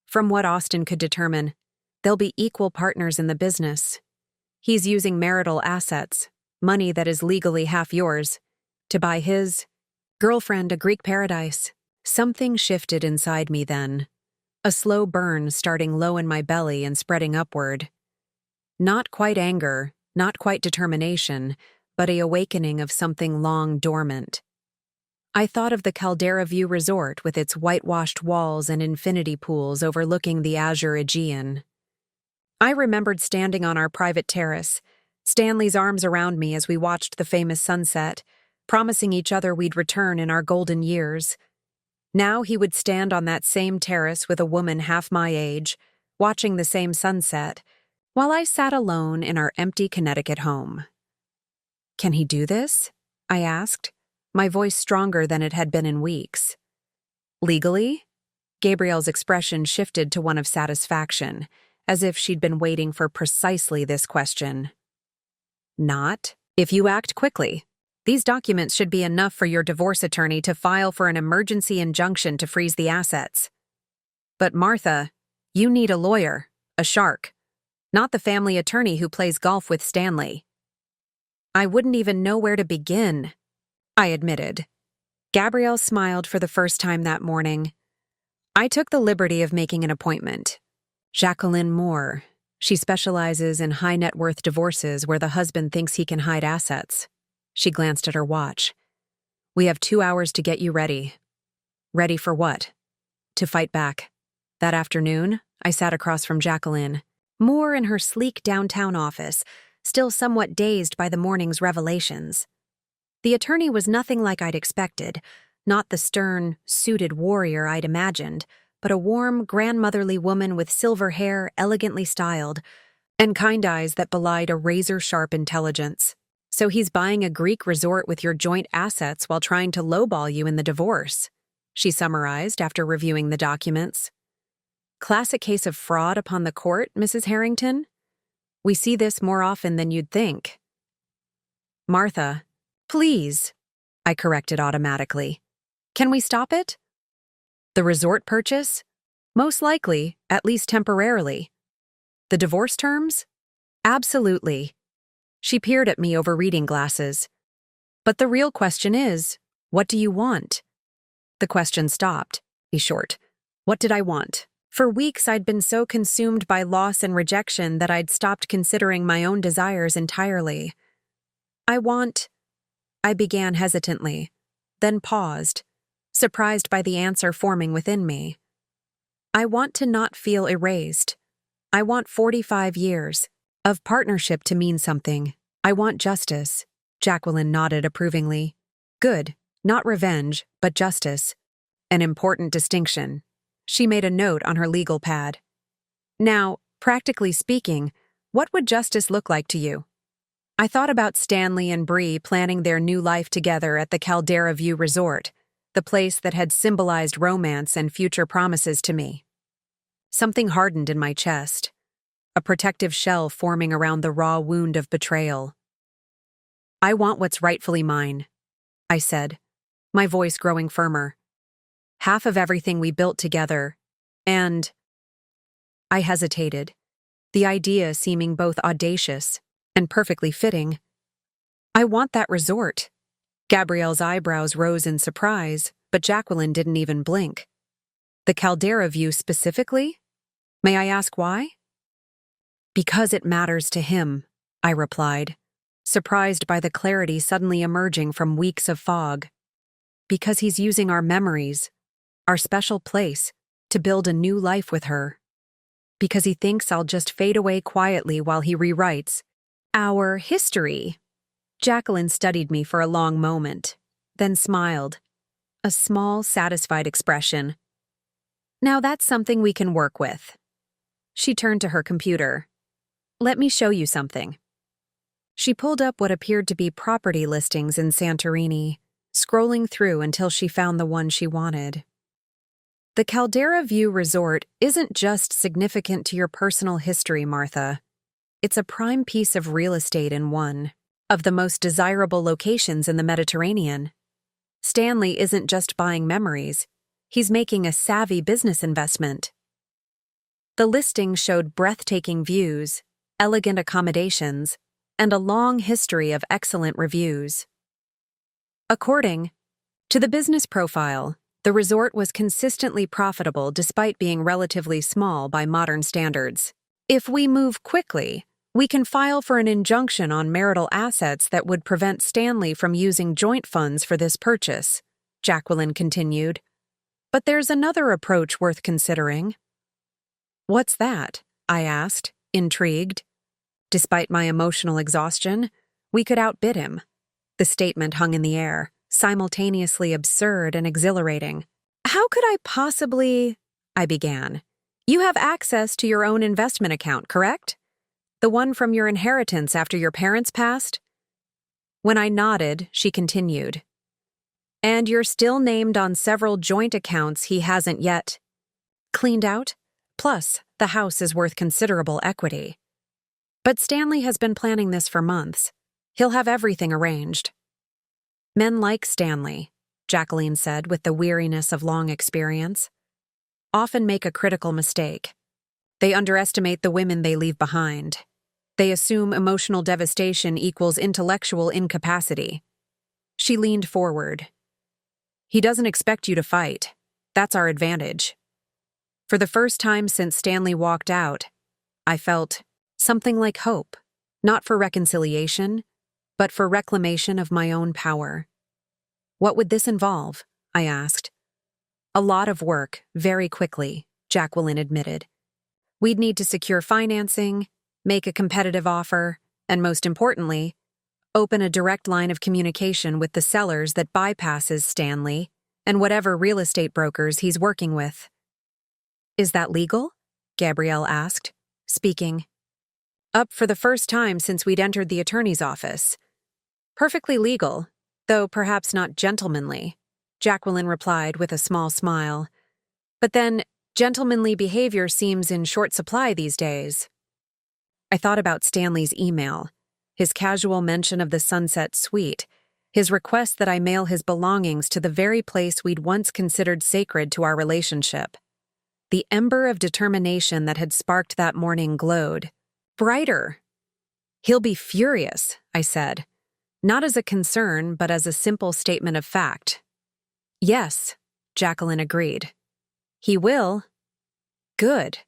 From what Austin could determine, they'll be equal partners in the business. He's using marital assets, money that is legally half yours, to buy his girlfriend a Greek paradise. Something shifted inside me then, a slow burn starting low in my belly and spreading upward. Not quite anger, not quite determination, but an awakening of something long dormant. I thought of the Caldera View Resort with its whitewashed walls and infinity pools overlooking the azure Aegean. I remembered standing on our private terrace, Stanley's arms around me as we watched the famous sunset, promising each other we'd return in our golden years. Now he would stand on that same terrace with a woman half my age, watching the same sunset, while I sat alone in our empty Connecticut home. Can he do this? I asked, my voice stronger than it had been in weeks. Legally? Gabrielle's expression shifted to one of satisfaction, as if she'd been waiting for precisely this question. Not if you act quickly. These documents should be enough for your divorce attorney to file for an emergency injunction to freeze the assets. But Martha, you need a lawyer, a shark, not the family attorney who plays golf with Stanley. I wouldn't even know where to begin, I admitted. Gabrielle smiled for the first time that morning. I took the liberty of making an appointment. Jacqueline Moore. She specializes in high-net-worth divorces where the husband thinks he can hide assets. She glanced at her watch. We have 2 hours to get you ready. Ready for what? To fight back. That afternoon, I sat across from Jacqueline, Moore in her sleek downtown office, still somewhat dazed by the morning's revelations. The attorney was nothing like I'd expected, not the stern, suited warrior I'd imagined, but a warm, grandmotherly woman with silver hair elegantly styled, and kind eyes that belied a razor-sharp intelligence. So he's buying a Greek resort with your joint assets while trying to lowball you in the divorce, she summarized after reviewing the documents. Classic case of fraud upon the court, Mrs. Harrington? We see this more often than you'd think. Martha, please, I corrected automatically. Can we stop it? The resort purchase? Most likely, at least temporarily. The divorce terms? Absolutely. She peered at me over reading glasses. But the real question is, what do you want? The question stopped. Be short. What did I want? For weeks I'd been so consumed by loss and rejection that I'd stopped considering my own desires entirely. I began hesitantly, then paused, surprised by the answer forming within me. I want to not feel erased. I want 45 years of partnership to mean something. I want justice. Jacqueline nodded approvingly. Good, not revenge, but justice. An important distinction. She made a note on her legal pad. Now, practically speaking, what would justice look like to you? I thought about Stanley and Bree planning their new life together at the Caldera View Resort, the place that had symbolized romance and future promises to me. Something hardened in my chest, a protective shell forming around the raw wound of betrayal. I want what's rightfully mine, I said, my voice growing firmer. Half of everything we built together, and I hesitated, the idea seeming both audacious and perfectly fitting. I want that resort. Gabrielle's eyebrows rose in surprise, but Jacqueline didn't even blink. The Caldera view specifically? May I ask why? Because it matters to him, I replied, surprised by the clarity suddenly emerging from weeks of fog. Because he's using our memories, our special place, to build a new life with her. Because he thinks I'll just fade away quietly while he rewrites our history. Jacqueline studied me for a long moment, then smiled. A small, satisfied expression. Now that's something we can work with. She turned to her computer. Let me show you something. She pulled up what appeared to be property listings in Santorini, scrolling through until she found the one she wanted. The Caldera View Resort isn't just significant to your personal history, Martha. It's a prime piece of real estate in one of the most desirable locations in the Mediterranean. Stanley isn't just buying memories. He's making a savvy business investment. The listing showed breathtaking views, elegant accommodations, and a long history of excellent reviews. According to the business profile, the resort was consistently profitable despite being relatively small by modern standards. If we move quickly, we can file for an injunction on marital assets that would prevent Stanley from using joint funds for this purchase, Jacqueline continued. But there's another approach worth considering. What's that? I asked, intrigued. Despite my emotional exhaustion, we could outbid him. The statement hung in the air, simultaneously absurd and exhilarating. How could I possibly... I began. You have access to your own investment account, correct? The one from your inheritance after your parents passed? When I nodded, she continued. And you're still named on several joint accounts he hasn't yet cleaned out? Plus, the house is worth considerable equity. But Stanley has been planning this for months. He'll have everything arranged. Men like Stanley, Jacqueline said with the weariness of long experience, often make a critical mistake. They underestimate the women they leave behind. They assume emotional devastation equals intellectual incapacity. She leaned forward. He doesn't expect you to fight. That's our advantage. For the first time since Stanley walked out, I felt something like hope, not for reconciliation, but for reclamation of my own power. What would this involve? I asked. A lot of work, very quickly, Jacqueline admitted. We'd need to secure financing, make a competitive offer, and most importantly, open a direct line of communication with the sellers that bypasses Stanley and whatever real estate brokers he's working with. Is that legal? Gabrielle asked, speaking. Up for the first time since we'd entered the attorney's office. Perfectly legal, though perhaps not gentlemanly, Jacqueline replied with a small smile. But then, gentlemanly behavior seems in short supply these days. I thought about Stanley's email, his casual mention of the Sunset Suite, his request that I mail his belongings to the very place we'd once considered sacred to our relationship. The ember of determination that had sparked that morning glowed. Brighter. He'll be furious, I said, not as a concern, but as a simple statement of fact. Yes, Jacqueline agreed. He will. Good.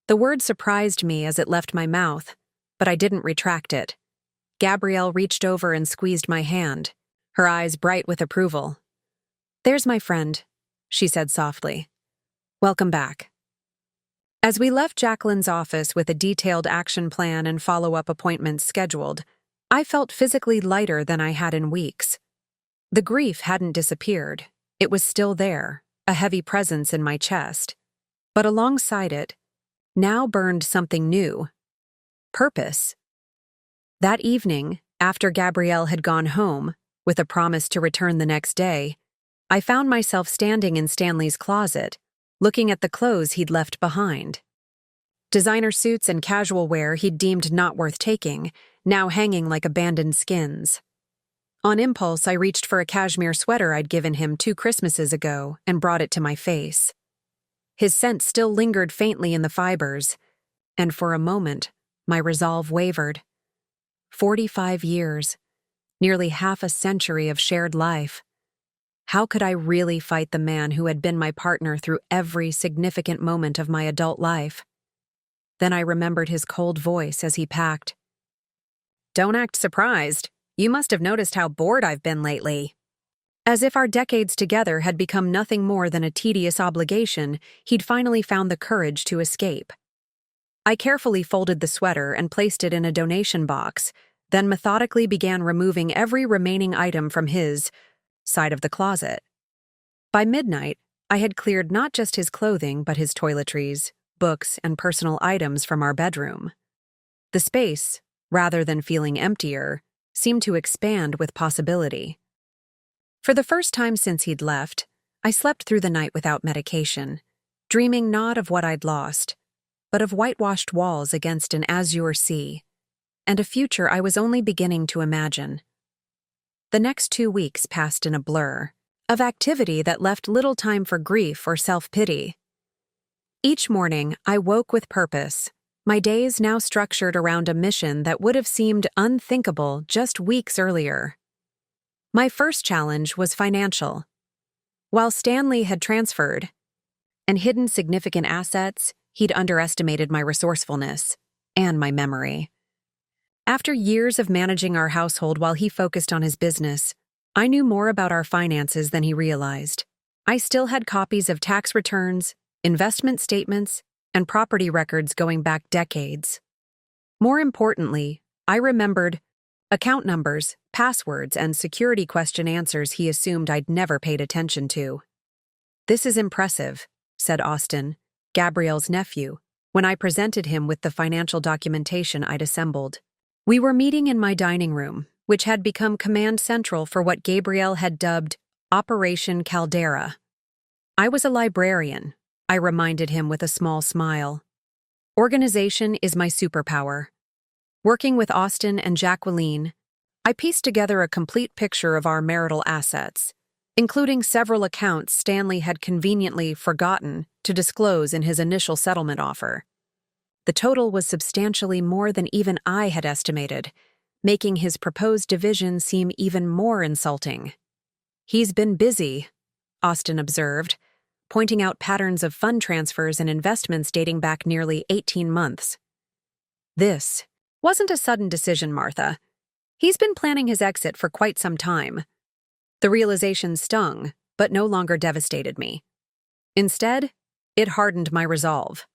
The word surprised me as it left my mouth, but I didn't retract it. Gabrielle reached over and squeezed my hand, her eyes bright with approval. There's my friend, she said softly. Welcome back. As we left Jacqueline's office with a detailed action plan and follow-up appointments scheduled, I felt physically lighter than I had in weeks. The grief hadn't disappeared. It was still there, a heavy presence in my chest. But alongside it, now burned something new. Purpose. That evening, after Gabrielle had gone home, with a promise to return the next day, I found myself standing in Stanley's closet, looking at the clothes he'd left behind. Designer suits and casual wear he'd deemed not worth taking, now hanging like abandoned skins. On impulse, I reached for a cashmere sweater I'd given him 2 Christmases ago and brought it to my face. His scent still lingered faintly in the fibers, and for a moment, my resolve wavered. 45 years, nearly half a century of shared life. How could I really fight the man who had been my partner through every significant moment of my adult life? Then I remembered his cold voice as he packed. "Don't act surprised. You must have noticed how bored I've been lately." As if our decades together had become nothing more than a tedious obligation, he'd finally found the courage to escape. I carefully folded the sweater and placed it in a donation box, then methodically began removing every remaining item from his side of the closet. By midnight, I had cleared not just his clothing but his toiletries, books, and personal items from our bedroom. The space, rather than feeling emptier, seemed to expand with possibility. For the first time since he'd left, I slept through the night without medication, dreaming not of what I'd lost, but of whitewashed walls against an azure sea, and a future I was only beginning to imagine. The next 2 weeks passed in a blur of activity that left little time for grief or self-pity. Each morning, I woke with purpose, my days now structured around a mission that would have seemed unthinkable just weeks earlier. My first challenge was financial. While Stanley had transferred and hidden significant assets, he'd underestimated my resourcefulness and my memory. After years of managing our household while he focused on his business, I knew more about our finances than he realized. I still had copies of tax returns, investment statements, and property records going back decades. More importantly, I remembered account numbers, passwords, and security question answers he assumed I'd never paid attention to. "This is impressive," said Austin, Gabrielle's nephew, when I presented him with the financial documentation I'd assembled. We were meeting in my dining room, which had become command central for what Gabrielle had dubbed Operation Caldera. I was a librarian, I reminded him with a small smile. Organization is my superpower. Working with Austin and Jacqueline, I pieced together a complete picture of our marital assets, including several accounts Stanley had conveniently forgotten to disclose in his initial settlement offer. The total was substantially more than even I had estimated, making his proposed division seem even more insulting. "He's been busy," Austin observed, pointing out patterns of fund transfers and investments dating back nearly 18 months. "This wasn't a sudden decision, Martha. He's been planning his exit for quite some time." The realization stung, but no longer devastated me. Instead, it hardened my resolve.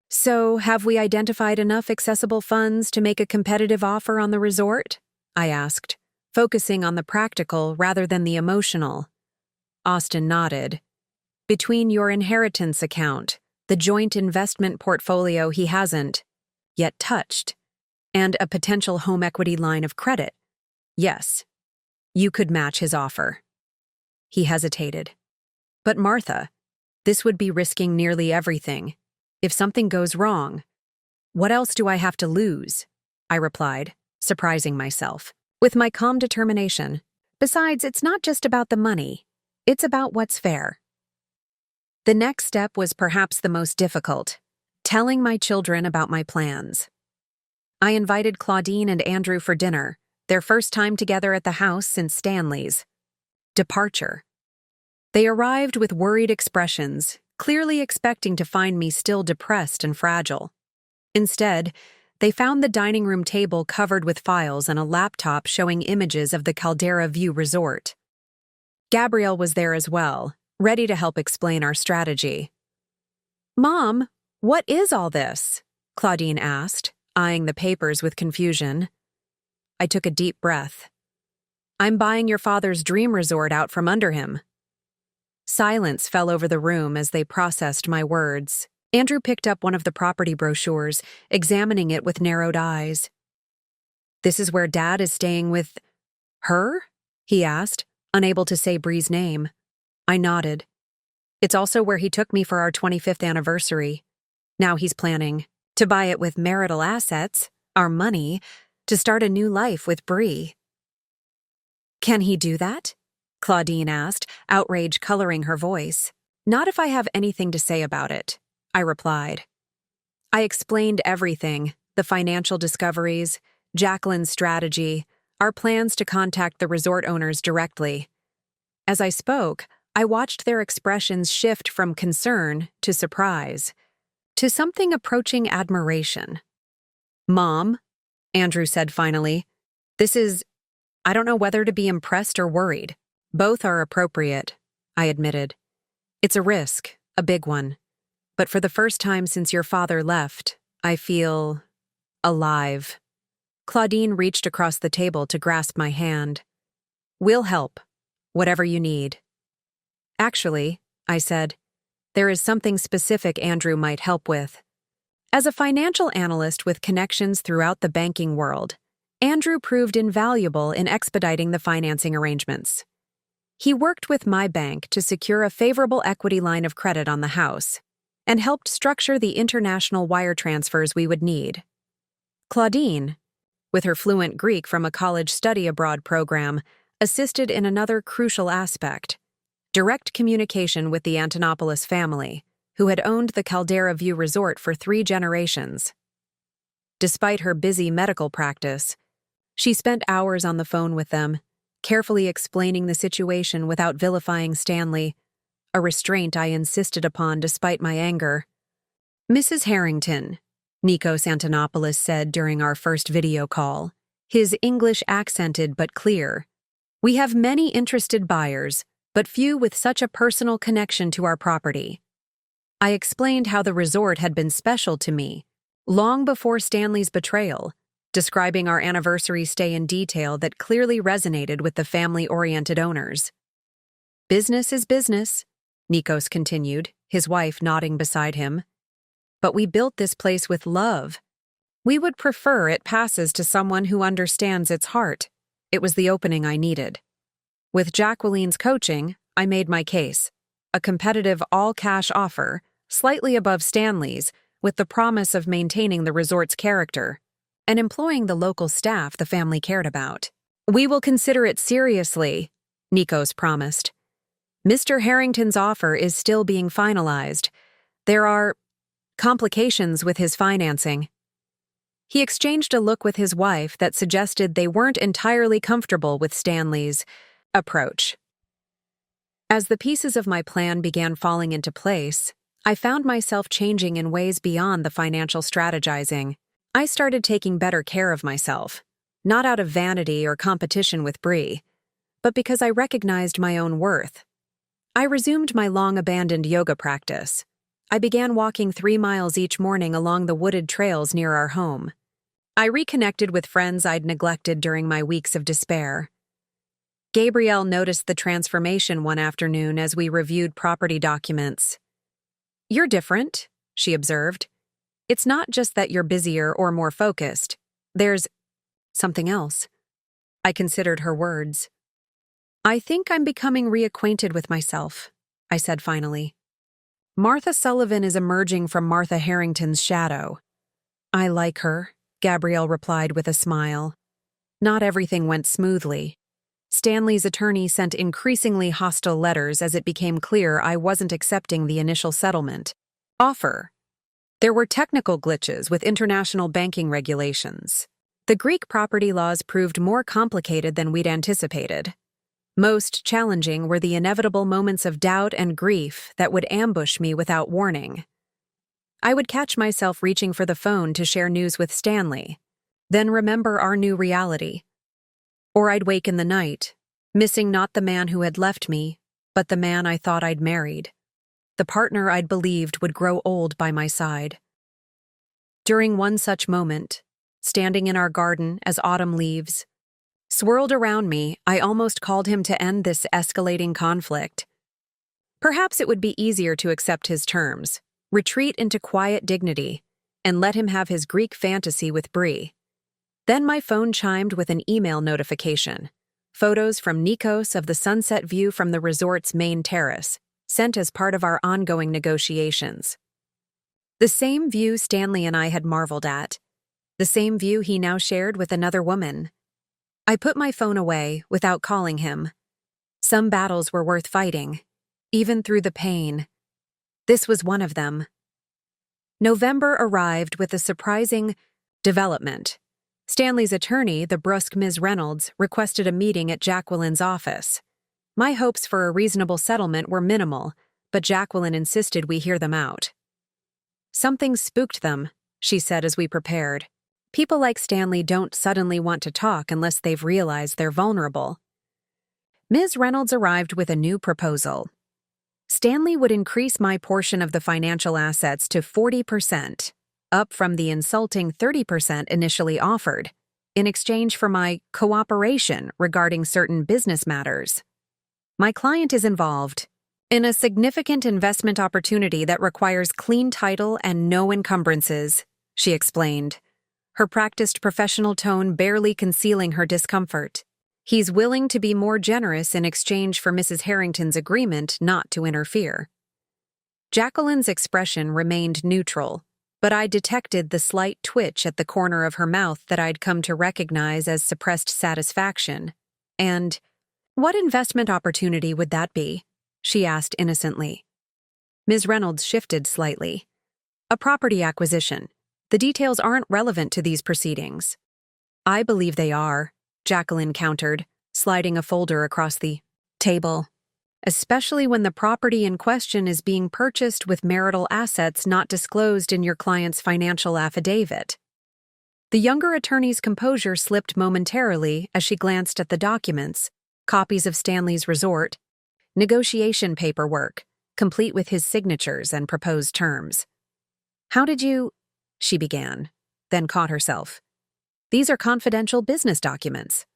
"So, have we identified enough accessible funds to make a competitive offer on the resort?" I asked, focusing on the practical rather than the emotional. Austin nodded. "Between your inheritance account, the joint investment portfolio he hasn't yet touched, and a potential home equity line of credit, yes, you could match his offer." He hesitated. "But Martha, this would be risking nearly everything. If something goes wrong, what else do I have to lose?" I replied, surprising myself, with my calm determination. "Besides, it's not just about the money. It's about what's fair." The next step was perhaps the most difficult, telling my children about my plans. I invited Claudine and Andrew for dinner, their first time together at the house since Stanley's departure. They arrived with worried expressions, clearly expecting to find me still depressed and fragile. Instead, they found the dining room table covered with files and a laptop showing images of the Caldera View Resort. Gabrielle was there as well, ready to help explain our strategy. "Mom, what is all this?" Claudine asked, eyeing the papers with confusion. I took a deep breath. "I'm buying your father's dream resort out from under him." Silence fell over the room as they processed my words. Andrew picked up one of the property brochures, examining it with narrowed eyes. "This is where Dad is staying with her?" he asked, unable to say Bree's name. I nodded. "It's also where he took me for our 25th anniversary. Now he's planning to buy it with marital assets, our money, to start a new life with Bree." "Can he do that?" Claudine asked, outrage coloring her voice. "Not if I have anything to say about it," I replied. I explained everything, the financial discoveries, Jacqueline's strategy, our plans to contact the resort owners directly. As I spoke, I watched their expressions shift from concern to surprise, to something approaching admiration. "Mom," Andrew said finally, I don't know whether to be impressed or worried. Both are appropriate," I admitted. "It's a risk, a big one. But for the first time since your father left, I feel alive." Claudine reached across the table to grasp my hand. "We'll help, whatever you need." "Actually," I said, "there is something specific Andrew might help with." As a financial analyst with connections throughout the banking world, Andrew proved invaluable in expediting the financing arrangements. He worked with my bank to secure a favorable equity line of credit on the house and helped structure the international wire transfers we would need. Claudine, with her fluent Greek from a college study abroad program, assisted in another crucial aspect: direct communication with the Antonopoulos family, who had owned the Caldera View Resort for 3 generations. Despite her busy medical practice, she spent hours on the phone with them, carefully explaining the situation without vilifying Stanley, a restraint I insisted upon despite my anger. "Mrs. Harrington," Nikos Antonopoulos said during our first video call, his English accented but clear, "we have many interested buyers, but few with such a personal connection to our property." I explained how the resort had been special to me, long before Stanley's betrayal, describing our anniversary stay in detail that clearly resonated with the family-oriented owners. "Business is business," Nikos continued, his wife nodding beside him. "But we built this place with love. We would prefer it passes to someone who understands its heart." It was the opening I needed. With Jacqueline's coaching, I made my case: a competitive all-cash offer, slightly above Stanley's, with the promise of maintaining the resort's character and employing the local staff the family cared about. "We will consider it seriously," Nikos promised. "Mr. Harrington's offer is still being finalized. There are complications with his financing." He exchanged a look with his wife that suggested they weren't entirely comfortable with Stanley's approach. As the pieces of my plan began falling into place, I found myself changing in ways beyond the financial strategizing. I started taking better care of myself, not out of vanity or competition with Bree, but because I recognized my own worth. I resumed my long-abandoned yoga practice. I began walking 3 miles each morning along the wooded trails near our home. I reconnected with friends I'd neglected during my weeks of despair. Gabrielle noticed the transformation one afternoon as we reviewed property documents. "You're different," she observed. "It's not just that you're busier or more focused. There's something else." I considered her words. "I think I'm becoming reacquainted with myself," I said finally. "Martha Sullivan is emerging from Martha Harrington's shadow." "I like her," Gabrielle replied with a smile. Not everything went smoothly. Stanley's attorney sent increasingly hostile letters as it became clear I wasn't accepting the initial settlement offer. There were technical glitches with international banking regulations. The Greek property laws proved more complicated than we'd anticipated. Most challenging were the inevitable moments of doubt and grief that would ambush me without warning. I would catch myself reaching for the phone to share news with Stanley, then remember our new reality. Or I'd wake in the night, missing not the man who had left me, but the man I thought I'd married, the partner I'd believed would grow old by my side. During one such moment, standing in our garden as autumn leaves swirled around me, I almost called him to end this escalating conflict. Perhaps it would be easier to accept his terms, retreat into quiet dignity, and let him have his Greek fantasy with Bree. Then my phone chimed with an email notification. Photos from Nikos of the sunset view from the resort's main terrace, sent as part of our ongoing negotiations. The same view Stanley and I had marveled at. The same view he now shared with another woman. I put my phone away without calling him. Some battles were worth fighting, even through the pain. This was one of them. November arrived with a surprising development. Stanley's attorney, the brusque Ms. Reynolds, requested a meeting at Jacqueline's office. My hopes for a reasonable settlement were minimal, but Jacqueline insisted we hear them out. Something spooked them, she said as we prepared. People like Stanley don't suddenly want to talk unless they've realized they're vulnerable. Ms. Reynolds arrived with a new proposal. Stanley would increase my portion of the financial assets to 40%, up from the insulting 30% initially offered, in exchange for my cooperation regarding certain business matters. My client is involved in a significant investment opportunity that requires clean title and no encumbrances, she explained, her practiced professional tone barely concealing her discomfort. He's willing to be more generous in exchange for Mrs. Harrington's agreement not to interfere. Jacqueline's expression remained neutral, but I detected the slight twitch at the corner of her mouth that I'd come to recognize as suppressed satisfaction. And, "What investment opportunity would that be?" she asked innocently. Ms. Reynolds shifted slightly. "A property acquisition. The details aren't relevant to these proceedings." "I believe they are," Jacqueline countered, sliding a folder across the table. "Especially when the property in question is being purchased with marital assets not disclosed in your client's financial affidavit." The younger attorney's composure slipped momentarily as she glanced at the documents, copies of Stanley's resort, negotiation paperwork, complete with his signatures and proposed terms. "How did you—" she began, then caught herself. "These are confidential business documents."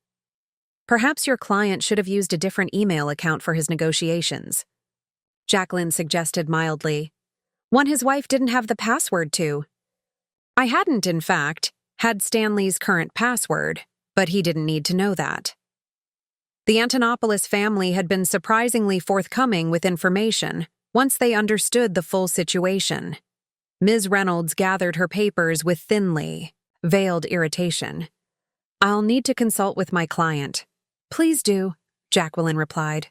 "Perhaps your client should have used a different email account for his negotiations," Jacqueline suggested mildly. "One his wife didn't have the password to." I hadn't, in fact, had Stanley's current password, but he didn't need to know that. The Antonopoulos family had been surprisingly forthcoming with information once they understood the full situation. Ms. Reynolds gathered her papers with thinly veiled irritation. "I'll need to consult with my client." "Please do," Jacqueline replied,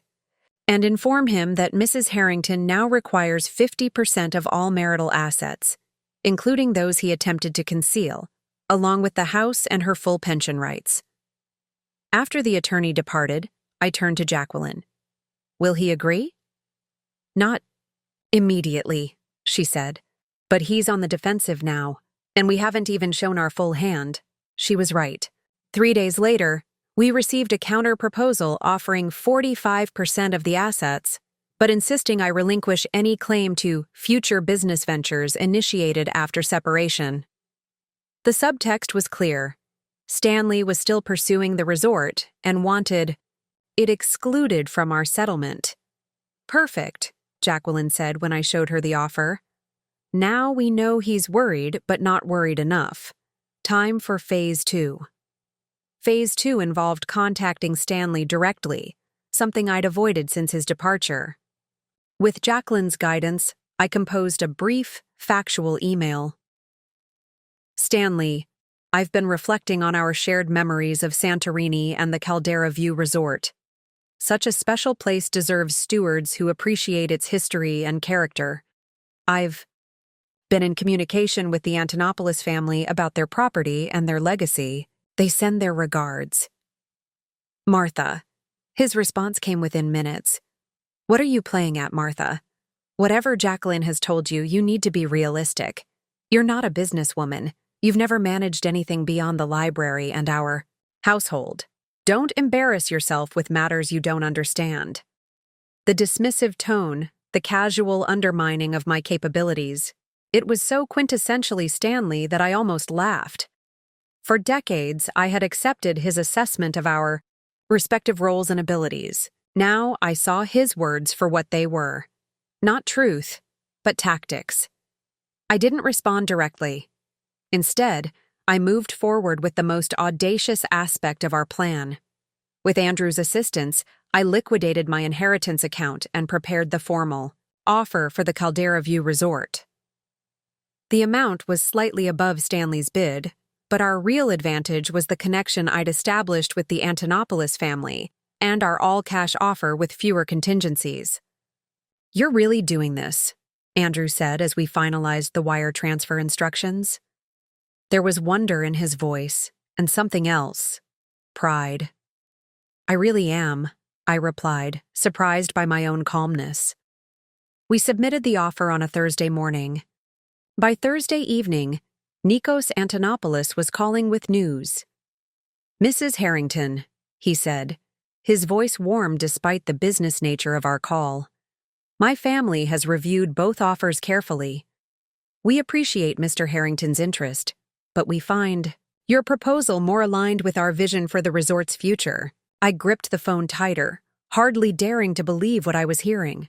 "and inform him that Mrs. Harrington now requires 50% of all marital assets, including those he attempted to conceal, along with the house and her full pension rights." After the attorney departed, I turned to Jacqueline. "Will he agree?" "Not immediately," she said, "but he's on the defensive now, and we haven't even shown our full hand." She was right. 3 days later, we received a counter-proposal offering 45% of the assets, but insisting I relinquish any claim to future business ventures initiated after separation. The subtext was clear. Stanley was still pursuing the resort and wanted it excluded from our settlement. "Perfect," Jacqueline said when I showed her the offer. "Now we know he's worried, but not worried enough. Time for Phase 2. Phase 2 involved contacting Stanley directly, something I'd avoided since his departure. With Jacqueline's guidance, I composed a brief, factual email. "Stanley, I've been reflecting on our shared memories of Santorini and the Caldera View Resort. Such a special place deserves stewards who appreciate its history and character. I've been in communication with the Antonopoulos family about their property and their legacy. They send their regards. Martha." His response came within minutes. "What are you playing at, Martha? Whatever Jacqueline has told you, you need to be realistic. You're not a businesswoman. You've never managed anything beyond the library and our household. Don't embarrass yourself with matters you don't understand." The dismissive tone, the casual undermining of my capabilities, it was so quintessentially Stanley that I almost laughed. For decades, I had accepted his assessment of our respective roles and abilities. Now I saw his words for what they were. Not truth, but tactics. I didn't respond directly. Instead, I moved forward with the most audacious aspect of our plan. With Andrew's assistance, I liquidated my inheritance account and prepared the formal offer for the Caldera View Resort. The amount was slightly above Stanley's bid, but our real advantage was the connection I'd established with the Antonopoulos family and our all-cash offer with fewer contingencies. "You're really doing this," Andrew said as we finalized the wire transfer instructions. There was wonder in his voice, and something else. Pride. "I really am," I replied, surprised by my own calmness. We submitted the offer on a Thursday morning. By Thursday evening, Nikos Antonopoulos was calling with news. "Mrs. Harrington," he said. His voice warmed despite the business nature of our call. "My family has reviewed both offers carefully. We appreciate Mr. Harrington's interest, but we find your proposal more aligned with our vision for the resort's future." I gripped the phone tighter, hardly daring to believe what I was hearing.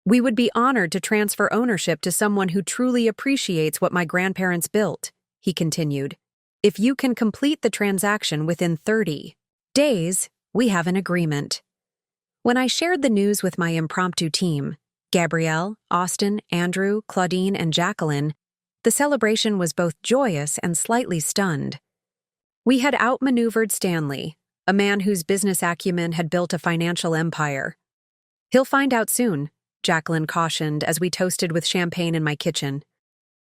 "We would be honored to transfer ownership to someone who truly appreciates what my grandparents built," he continued. "If you can complete the transaction within 30 days, we have an agreement." When I shared the news with my impromptu team, Gabrielle, Austin, Andrew, Claudine, and Jacqueline, the celebration was both joyous and slightly stunned. We had outmaneuvered Stanley, a man whose business acumen had built a financial empire. "He'll find out soon," Jacqueline cautioned as we toasted with champagne in my kitchen.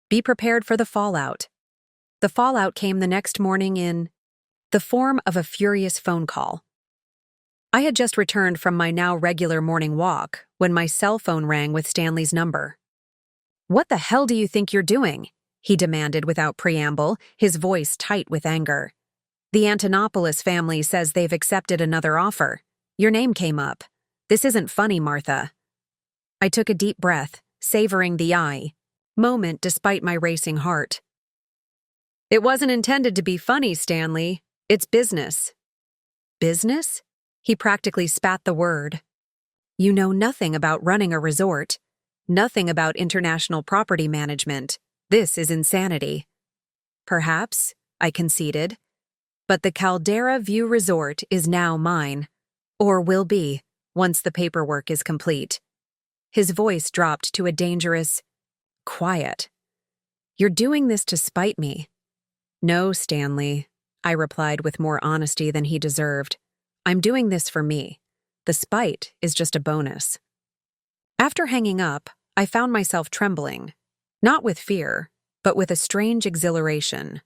"Be prepared for the fallout." The fallout came the next morning in the form of a furious phone call. I had just returned from my now regular morning walk when my cell phone rang with Stanley's number. "What the hell do you think you're doing?" he demanded without preamble, his voice tight with anger. "The Antonopoulos family says they've accepted another offer. Your name came up. This isn't funny, Martha." I took a deep breath, savoring the moment despite my racing heart. "It wasn't intended to be funny, Stanley. It's business." "Business?" He practically spat the word. "You know nothing about running a resort, nothing about international property management. This is insanity." "Perhaps," I conceded, "but the Caldera View Resort is now mine, or will be, once the paperwork is complete." His voice dropped to a dangerous quiet. "You're doing this to spite me." "No, Stanley," I replied with more honesty than he deserved. "I'm doing this for me. The spite is just a bonus." After hanging up, I found myself trembling, not with fear, but with a strange exhilaration.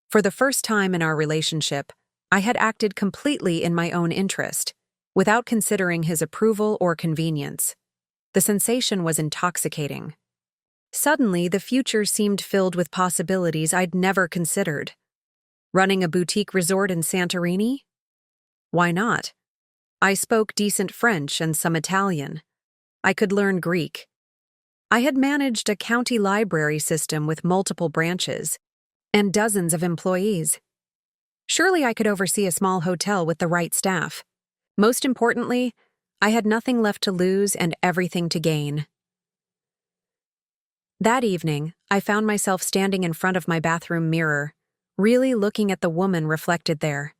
For the first time in our relationship, I had acted completely in my own interest, without considering his approval or convenience. The sensation was intoxicating. Suddenly, the future seemed filled with possibilities I'd never considered. Running a boutique resort in Santorini? Why not? I spoke decent French and some Italian. I could learn Greek. I had managed a county library system with multiple branches and dozens of employees. Surely I could oversee a small hotel with the right staff. Most importantly, I had nothing left to lose and everything to gain. That evening, I found myself standing in front of my bathroom mirror, really looking at the woman reflected there.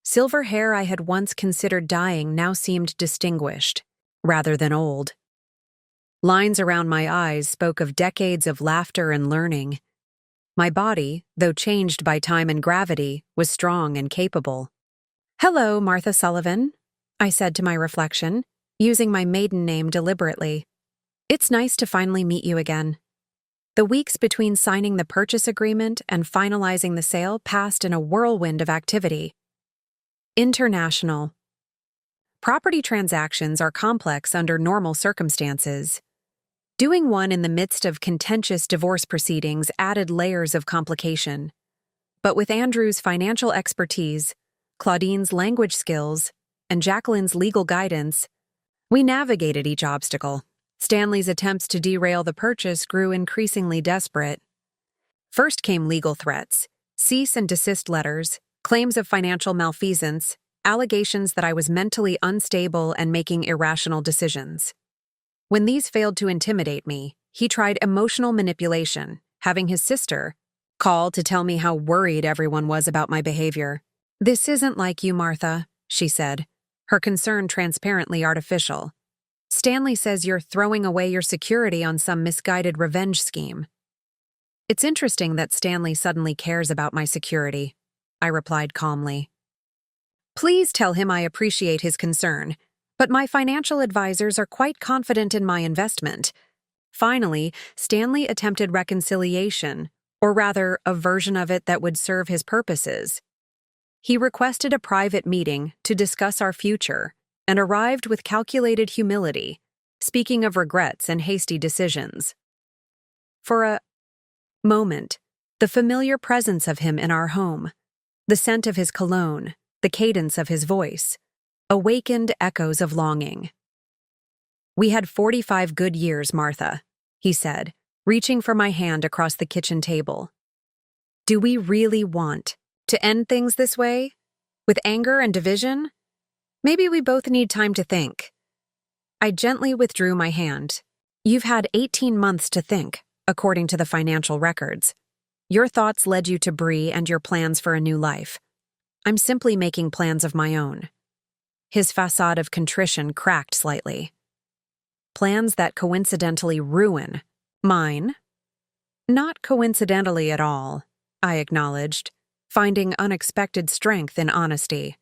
Silver hair I had once considered dyeing now seemed distinguished, rather than old. Lines around my eyes spoke of decades of laughter and learning. My body, though changed by time and gravity, was strong and capable. "Hello, Martha Sullivan," I said to my reflection, using my maiden name deliberately. "It's nice to finally meet you again." The weeks between signing the purchase agreement and finalizing the sale passed in a whirlwind of activity. International. Property transactions are complex under normal circumstances. Doing one in the midst of contentious divorce proceedings added layers of complication. But with Andrew's financial expertise, Claudine's language skills, and Jacqueline's legal guidance, we navigated each obstacle. Stanley's attempts to derail the purchase grew increasingly desperate. First came legal threats, cease and desist letters, claims of financial malfeasance, allegations that I was mentally unstable and making irrational decisions. When these failed to intimidate me, he tried emotional manipulation, having his sister call to tell me how worried everyone was about my behavior. "This isn't like you, Martha," she said, her concern transparently artificial. "Stanley says you're throwing away your security on some misguided revenge scheme." "It's interesting that Stanley suddenly cares about my security," I replied calmly. "Please tell him I appreciate his concern, but my financial advisors are quite confident in my investment." Finally, Stanley attempted reconciliation, or rather, a version of it that would serve his purposes. He requested a private meeting to discuss our future, and arrived with calculated humility, speaking of regrets and hasty decisions. For a moment, the familiar presence of him in our home, the scent of his cologne, the cadence of his voice, awakened echoes of longing. "We had 45 good years, Martha," he said, reaching for my hand across the kitchen table. "Do we really want to end things this way? With anger and division? Maybe we both need time to think." I gently withdrew my hand. "You've had 18 months to think, according to the financial records. Your thoughts led you to Bree and your plans for a new life. I'm simply making plans of my own." His facade of contrition cracked slightly. "Plans that coincidentally ruin mine?" "Not coincidentally at all," I acknowledged, finding unexpected strength in honesty.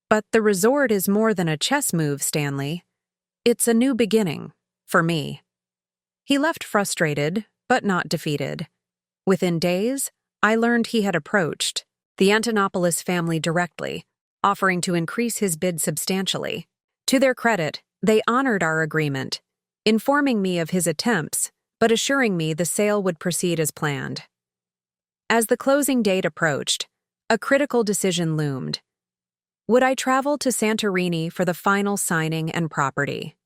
"But the resort is more than a chess move, Stanley. It's a new beginning, for me." He left frustrated, but not defeated. Within days, I learned he had approached the Antonopoulos family directly, offering to increase his bid substantially. To their credit, they honored our agreement, informing me of his attempts, but assuring me the sale would proceed as planned. As the closing date approached, a critical decision loomed. Would I travel to Santorini for the final signing and property?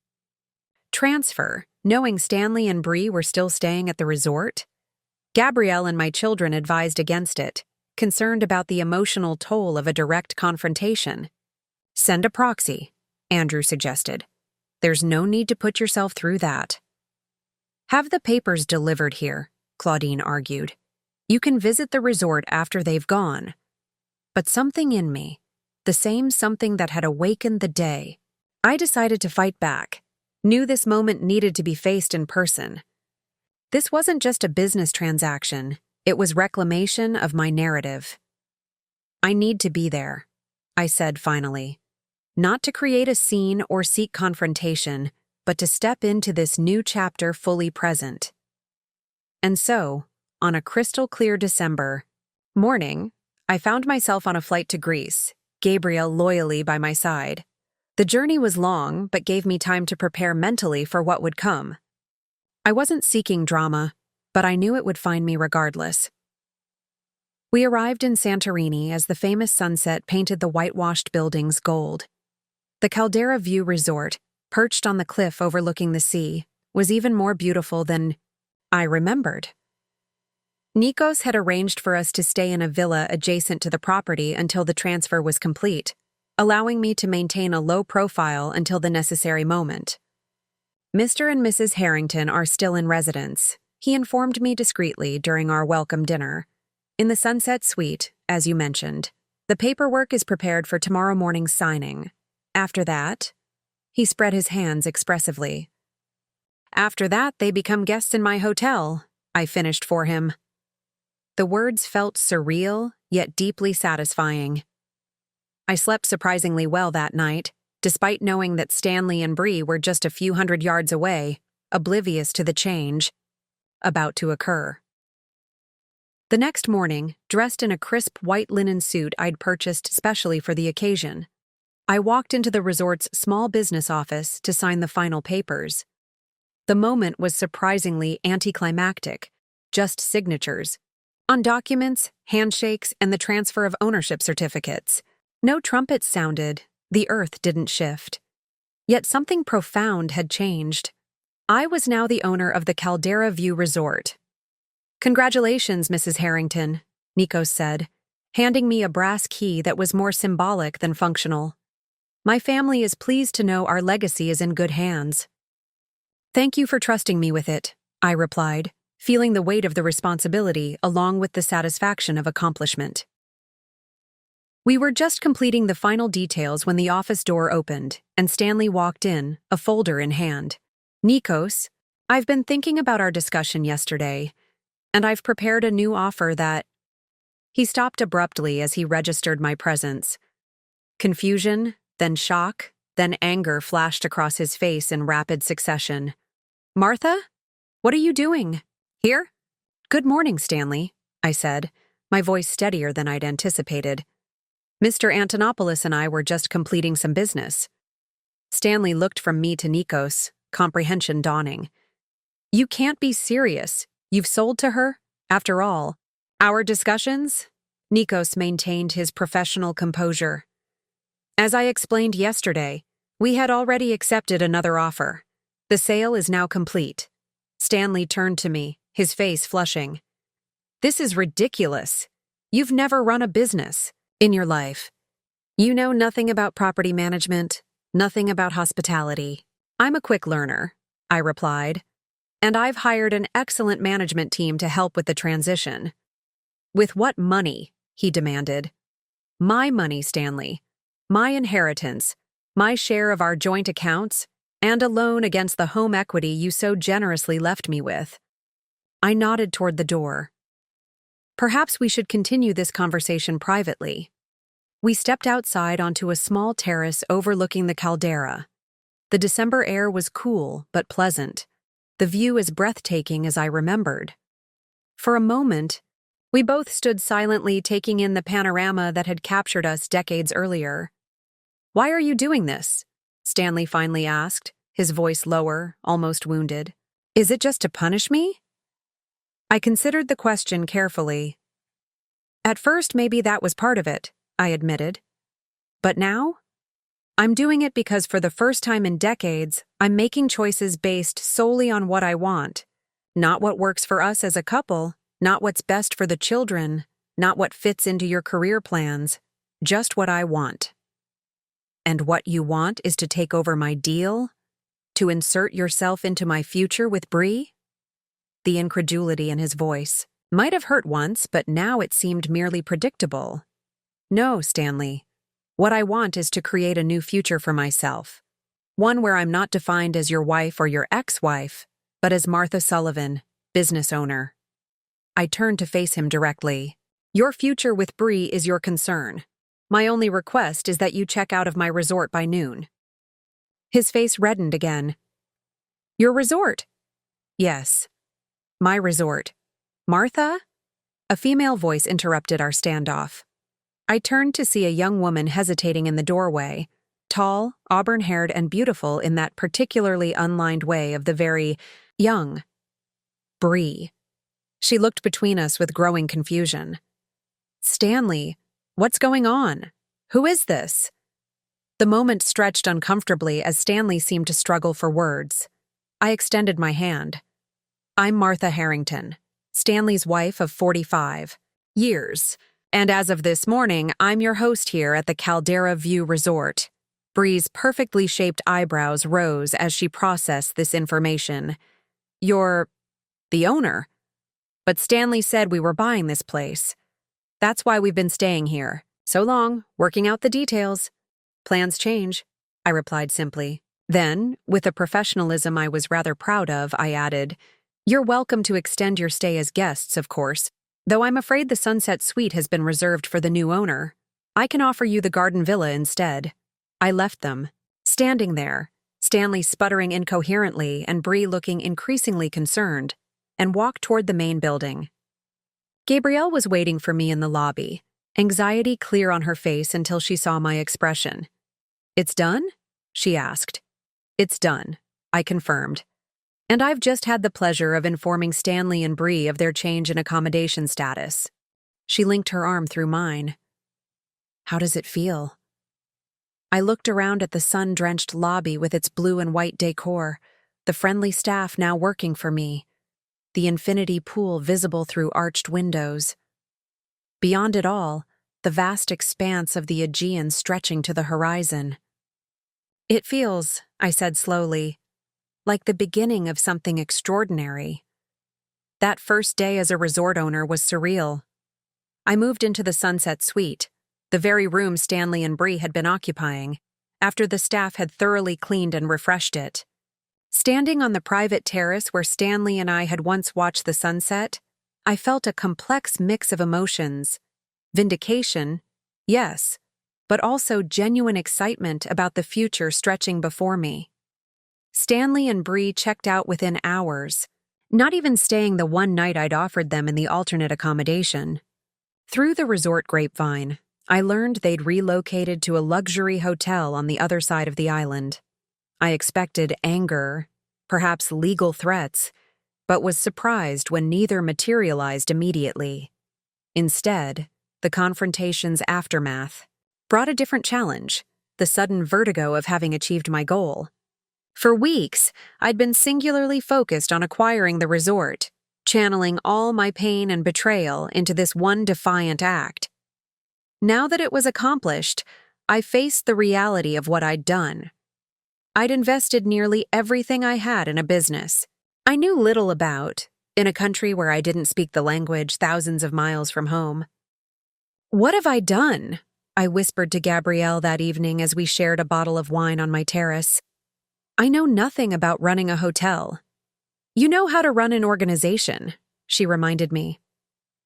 Transfer, knowing Stanley and Bree were still staying at the resort? Gabrielle and my children advised against it, concerned about the emotional toll of a direct confrontation. "Send a proxy," Andrew suggested. "There's no need to put yourself through that." "Have the papers delivered here," Claudine argued. "You can visit the resort after they've gone." But something in me, the same something that had awakened the day, I decided to fight back, knew this moment needed to be faced in person. This wasn't just a business transaction, it was reclamation of my narrative. "I need to be there," I said finally. Not to create a scene or seek confrontation, but to step into this new chapter fully present. And so, on a crystal-clear December morning, I found myself on a flight to Greece, Gabriel loyally by my side. The journey was long, but gave me time to prepare mentally for what would come. I wasn't seeking drama, but I knew it would find me regardless. We arrived in Santorini as the famous sunset painted the whitewashed buildings gold. The Caldera View Resort, perched on the cliff overlooking the sea, was even more beautiful than I remembered. Nikos had arranged for us to stay in a villa adjacent to the property until the transfer was complete, allowing me to maintain a low profile until the necessary moment. "Mr. and Mrs. Harrington are still in residence," he informed me discreetly during our welcome dinner. "In the Sunset Suite, as you mentioned. The paperwork is prepared for tomorrow morning's signing. After that," he spread his hands expressively. "After that, they become guests in my hotel," I finished for him. The words felt surreal, yet deeply satisfying. I slept surprisingly well that night, despite knowing that Stanley and Bree were just a few hundred yards away, oblivious to the change about to occur. The next morning, dressed in a crisp white linen suit I'd purchased specially for the occasion, I walked into the resort's small business office to sign the final papers. The moment was surprisingly anticlimactic, just signatures. On documents, handshakes, and the transfer of ownership certificates. No trumpets sounded, the earth didn't shift. Yet something profound had changed. I was now the owner of the Caldera View Resort. "Congratulations, Mrs. Harrington," Nikos said, handing me a brass key that was more symbolic than functional. "My family is pleased to know our legacy is in good hands." "Thank you for trusting me with it," I replied, feeling the weight of the responsibility along with the satisfaction of accomplishment. We were just completing the final details when the office door opened, and Stanley walked in, a folder in hand. "Nikos, I've been thinking about our discussion yesterday, and I've prepared a new offer that—" He stopped abruptly as he registered my presence. Confusion, then shock, then anger flashed across his face in rapid succession. "Martha? What are you doing? Here?" "Good morning, Stanley," I said, my voice steadier than I'd anticipated. "Mr. Antonopoulos and I were just completing some business." Stanley looked from me to Nikos, comprehension dawning. You can't be serious. You've sold to her? After all, our discussions? Nikos maintained his professional composure. As I explained yesterday, we had already accepted another offer. The sale is now complete. Stanley turned to me, his face flushing. This is ridiculous. You've never run a business in your life. You know nothing about property management, nothing about hospitality. I'm a quick learner, I replied, and I've hired an excellent management team to help with the transition. With what money? He demanded. My money, Stanley. My inheritance, my share of our joint accounts, and a loan against the home equity you so generously left me with. I nodded toward the door. Perhaps we should continue this conversation privately. We stepped outside onto a small terrace overlooking the caldera. The December air was cool but pleasant, the view as breathtaking as I remembered. For a moment, we both stood silently taking in the panorama that had captured us decades earlier. Why are you doing this? Stanley finally asked, his voice lower, almost wounded. Is it just to punish me? I considered the question carefully. At first, maybe that was part of it, I admitted. But now? I'm doing it because for the first time in decades, I'm making choices based solely on what I want. Not what works for us as a couple, not what's best for the children, not what fits into your career plans, just what I want. And what you want is to take over my deal? To insert yourself into my future with Bree? The incredulity in his voice might have hurt once, but now it seemed merely predictable. No, Stanley. What I want is to create a new future for myself. One where I'm not defined as your wife or your ex-wife, but as Martha Sullivan, business owner. I turned to face him directly. Your future with Bree is your concern. My only request is that you check out of my resort by noon. His face reddened again. Your resort? Yes. My resort. Martha? A female voice interrupted our standoff. I turned to see a young woman hesitating in the doorway, tall, auburn-haired, and beautiful in that particularly unlined way of the very young. Bree. She looked between us with growing confusion. Stanley, what's going on? Who is this? The moment stretched uncomfortably as Stanley seemed to struggle for words. I extended my hand. I'm Martha Harrington, Stanley's wife of 45 years, and as of this morning, I'm your host here at the Caldera View Resort. Bree's perfectly shaped eyebrows rose as she processed this information. You're the owner. But Stanley said we were buying this place. That's why we've been staying here. So long, working out the details. Plans change, I replied simply. Then, with a professionalism I was rather proud of, I added, You're welcome to extend your stay as guests, of course, though I'm afraid the Sunset Suite has been reserved for the new owner. I can offer you the garden villa instead. I left them, standing there, Stanley sputtering incoherently and Bree looking increasingly concerned, and walked toward the main building. Gabrielle was waiting for me in the lobby, anxiety clear on her face until she saw my expression. It's done? She asked. It's done, I confirmed. And I've just had the pleasure of informing Stanley and Bree of their change in accommodation status. She linked her arm through mine. How does it feel? I looked around at the sun-drenched lobby with its blue and white decor, the friendly staff now working for me, the infinity pool visible through arched windows. Beyond it all, the vast expanse of the Aegean stretching to the horizon. It feels, I said slowly, like the beginning of something extraordinary. That first day as a resort owner was surreal. I moved into the Sunset Suite, the very room Stanley and Bree had been occupying, after the staff had thoroughly cleaned and refreshed it. Standing on the private terrace where Stanley and I had once watched the sunset, I felt a complex mix of emotions. Vindication, yes, but also genuine excitement about the future stretching before me. Stanley and Bree checked out within hours, not even staying the one night I'd offered them in the alternate accommodation. Through the resort grapevine, I learned they'd relocated to a luxury hotel on the other side of the island. I expected anger, perhaps legal threats, but was surprised when neither materialized immediately. Instead, the confrontation's aftermath brought a different challenge, the sudden vertigo of having achieved my goal. For weeks, I'd been singularly focused on acquiring the resort, channeling all my pain and betrayal into this one defiant act. Now that it was accomplished, I faced the reality of what I'd done. I'd invested nearly everything I had in a business I knew little about, in a country where I didn't speak the language thousands of miles from home. "What have I done?" I whispered to Gabrielle that evening as we shared a bottle of wine on my terrace. "I know nothing about running a hotel." "You know how to run an organization," she reminded me.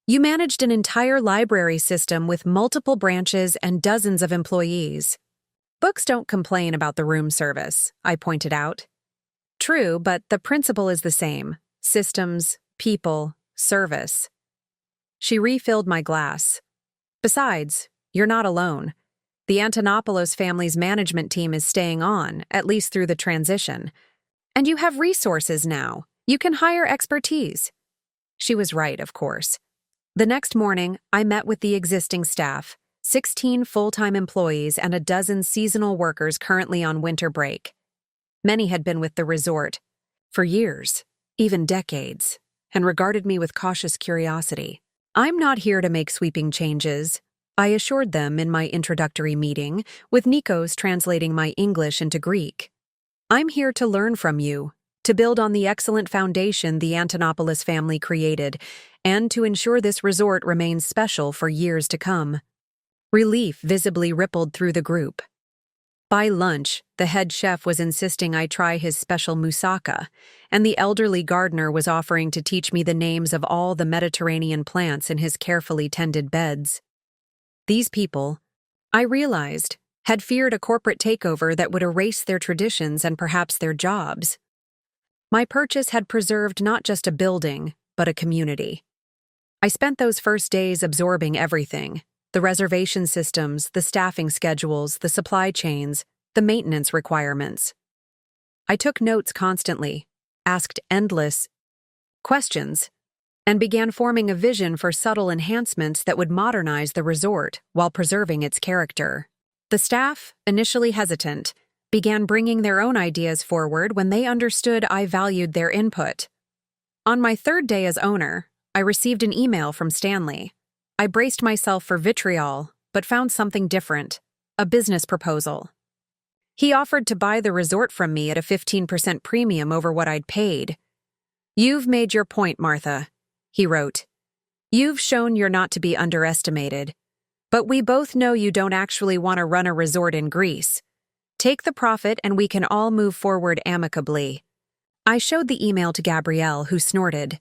"You managed an entire library system with multiple branches and dozens of employees." "Books don't complain about the room service," I pointed out. "True, but the principle is the same: systems, people, service." She refilled my glass. "Besides, you're not alone. The Antonopoulos family's management team is staying on, at least through the transition. And you have resources now. You can hire expertise." She was right, of course. The next morning, I met with the existing staff, 16 full-time employees and a dozen seasonal workers currently on winter break. Many had been with the resort for years, even decades, and regarded me with cautious curiosity. "I'm not here to make sweeping changes," I assured them in my introductory meeting, with Nikos translating my English into Greek. "I'm here to learn from you, to build on the excellent foundation the Antonopoulos family created, and to ensure this resort remains special for years to come." Relief visibly rippled through the group. By lunch, the head chef was insisting I try his special moussaka, and the elderly gardener was offering to teach me the names of all the Mediterranean plants in his carefully tended beds. These people, I realized, had feared a corporate takeover that would erase their traditions and perhaps their jobs. My purchase had preserved not just a building, but a community. I spent those first days absorbing everything: the reservation systems, the staffing schedules, the supply chains, the maintenance requirements. I took notes constantly, asked endless questions, and began forming a vision for subtle enhancements that would modernize the resort while preserving its character. The staff, initially hesitant, began bringing their own ideas forward when they understood I valued their input. On my third day as owner, I received an email from Stanley. I braced myself for vitriol, but found something different: a business proposal. He offered to buy the resort from me at a 15% premium over what I'd paid. "You've made your point, Martha," he wrote. "You've shown you're not to be underestimated. But we both know you don't actually want to run a resort in Greece. Take the profit and we can all move forward amicably." I showed the email to Gabrielle, who snorted.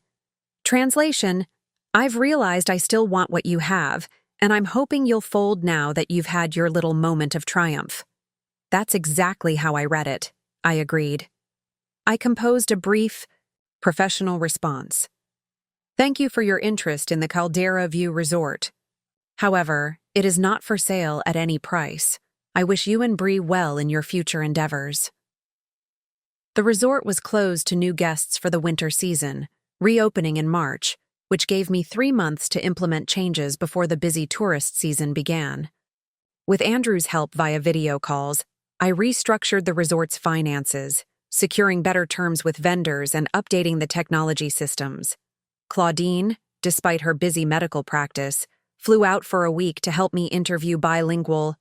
Translation: "I've realized I still want what you have, and I'm hoping you'll fold now that you've had your little moment of triumph." That's exactly how I read it, I agreed. I composed a brief, professional response. "Thank you for your interest in the Caldera View Resort. However, it is not for sale at any price. I wish you and Bree well in your future endeavors." The resort was closed to new guests for the winter season, reopening in March, which gave me 3 months to implement changes before the busy tourist season began. With Andrew's help via video calls, I restructured the resort's finances, securing better terms with vendors and updating the technology systems. Claudine, despite her busy medical practice, flew out for a week to help me interview bilingual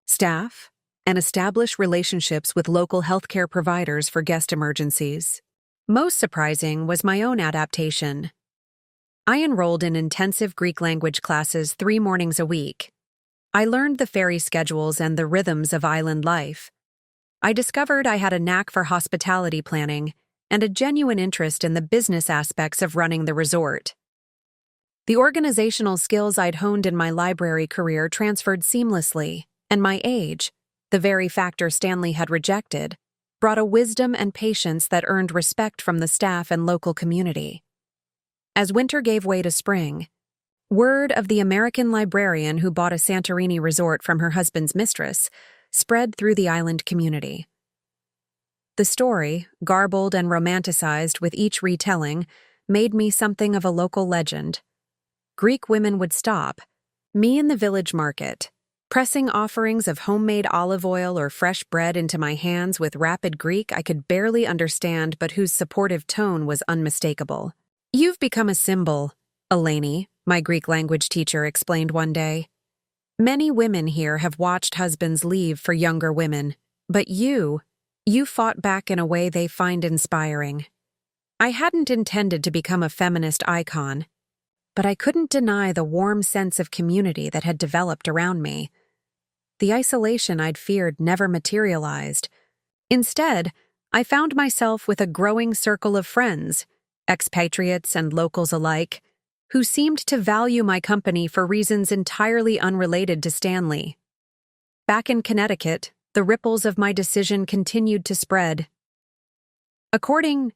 staff and establish relationships with local healthcare providers for guest emergencies. Most surprising was my own adaptation. I enrolled in intensive Greek language classes 3 mornings a week. I learned the ferry schedules and the rhythms of island life. I discovered I had a knack for hospitality planning and a genuine interest in the business aspects of running the resort. The organizational skills I'd honed in my library career transferred seamlessly, and my age, the very factor Stanley had rejected, brought a wisdom and patience that earned respect from the staff and local community. As winter gave way to spring, word of the American librarian who bought a Santorini resort from her husband's mistress spread through the island community. The story, garbled and romanticized with each retelling, made me something of a local legend. Greek women would stop, me in the village market, pressing offerings of homemade olive oil or fresh bread into my hands with rapid Greek I could barely understand but whose supportive tone was unmistakable. "You've become a symbol," Eleni, my Greek language teacher, explained one day. "Many women here have watched husbands leave for younger women, but you fought back in a way they find inspiring." I hadn't intended to become a feminist icon, but I couldn't deny the warm sense of community that had developed around me. The isolation I'd feared never materialized. Instead, I found myself with a growing circle of friends, expatriates and locals alike, who seemed to value my company for reasons entirely unrelated to Stanley. Back in Connecticut, the ripples of my decision continued to spread. According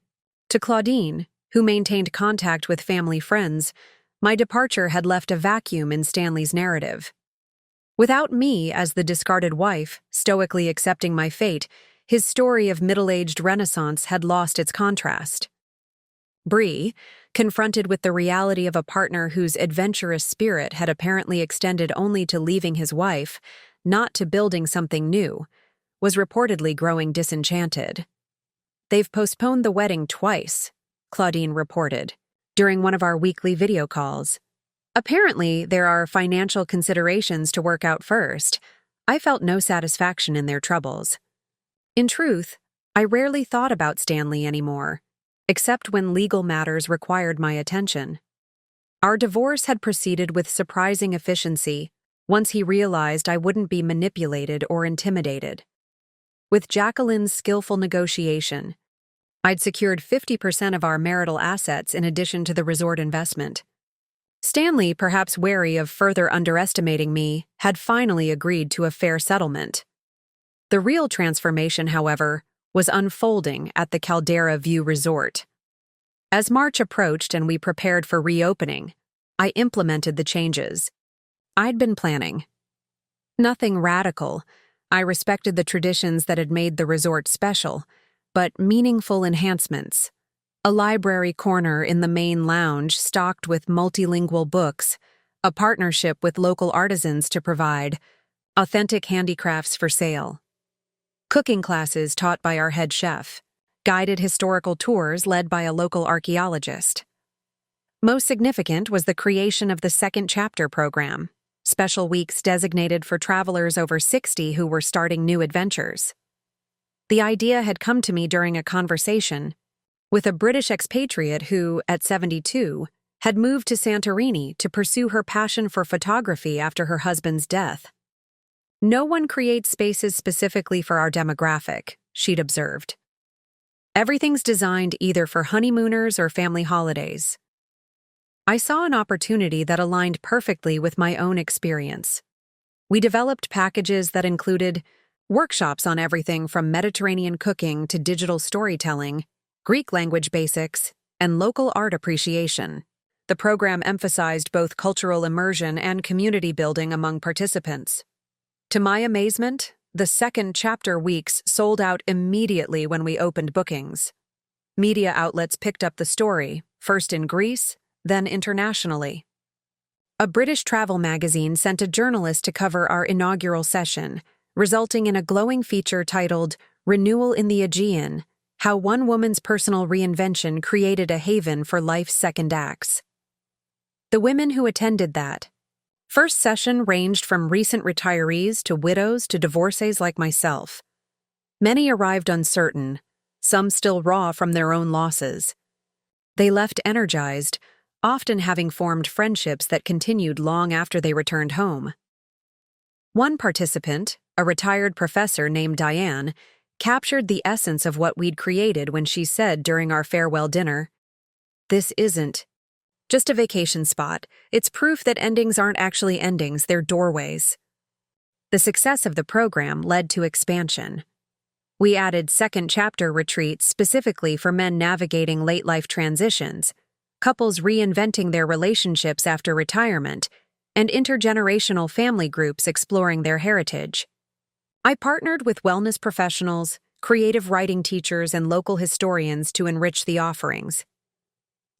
to Claudine, who maintained contact with family friends, my departure had left a vacuum in Stanley's narrative. Without me as the discarded wife, stoically accepting my fate, his story of middle-aged renaissance had lost its contrast. Bree, confronted with the reality of a partner whose adventurous spirit had apparently extended only to leaving his wife, not to building something new, was reportedly growing disenchanted. "They've postponed the wedding twice," Claudine reported, during one of our weekly video calls. "Apparently, there are financial considerations to work out first." I felt no satisfaction in their troubles. In truth, I rarely thought about Stanley anymore, except when legal matters required my attention. Our divorce had proceeded with surprising efficiency once he realized I wouldn't be manipulated or intimidated. With Jacqueline's skillful negotiation, I'd secured 50% of our marital assets in addition to the resort investment. Stanley, perhaps wary of further underestimating me, had finally agreed to a fair settlement. The real transformation, however, was unfolding at the Caldera View Resort. As March approached and we prepared for reopening, I implemented the changes I'd been planning. Nothing radical. I respected the traditions that had made the resort special, but meaningful enhancements. A library corner in the main lounge stocked with multilingual books, a partnership with local artisans to provide authentic handicrafts for sale, cooking classes taught by our head chef, guided historical tours led by a local archaeologist. Most significant was the creation of the Second Chapter program, special weeks designated for travelers over 60 who were starting new adventures. The idea had come to me during a conversation with a British expatriate who, at 72, had moved to Santorini to pursue her passion for photography after her husband's death. "No one creates spaces specifically for our demographic," she'd observed. "Everything's designed either for honeymooners or family holidays." I saw an opportunity that aligned perfectly with my own experience. We developed packages that included workshops on everything from Mediterranean cooking to digital storytelling, Greek language basics, and local art appreciation. The program emphasized both cultural immersion and community building among participants. To my amazement, the Second Chapter weeks sold out immediately when we opened bookings. Media outlets picked up the story, first in Greece, then internationally. A British travel magazine sent a journalist to cover our inaugural session, resulting in a glowing feature titled "Renewal in the Aegean: How One Woman's Personal Reinvention Created a Haven for Life's Second Acts." The women who attended that first session ranged from recent retirees to widows to divorcees like myself. Many arrived uncertain, some still raw from their own losses. They left energized, often having formed friendships that continued long after they returned home. One participant, a retired professor named Diane, captured the essence of what we'd created when she said during our farewell dinner, "This isn't just a vacation spot. It's proof that endings aren't actually endings, they're doorways." The success of the program led to expansion. We added Second Chapter retreats specifically for men navigating late-life transitions, couples reinventing their relationships after retirement, and intergenerational family groups exploring their heritage. I partnered with wellness professionals, creative writing teachers, and local historians to enrich the offerings.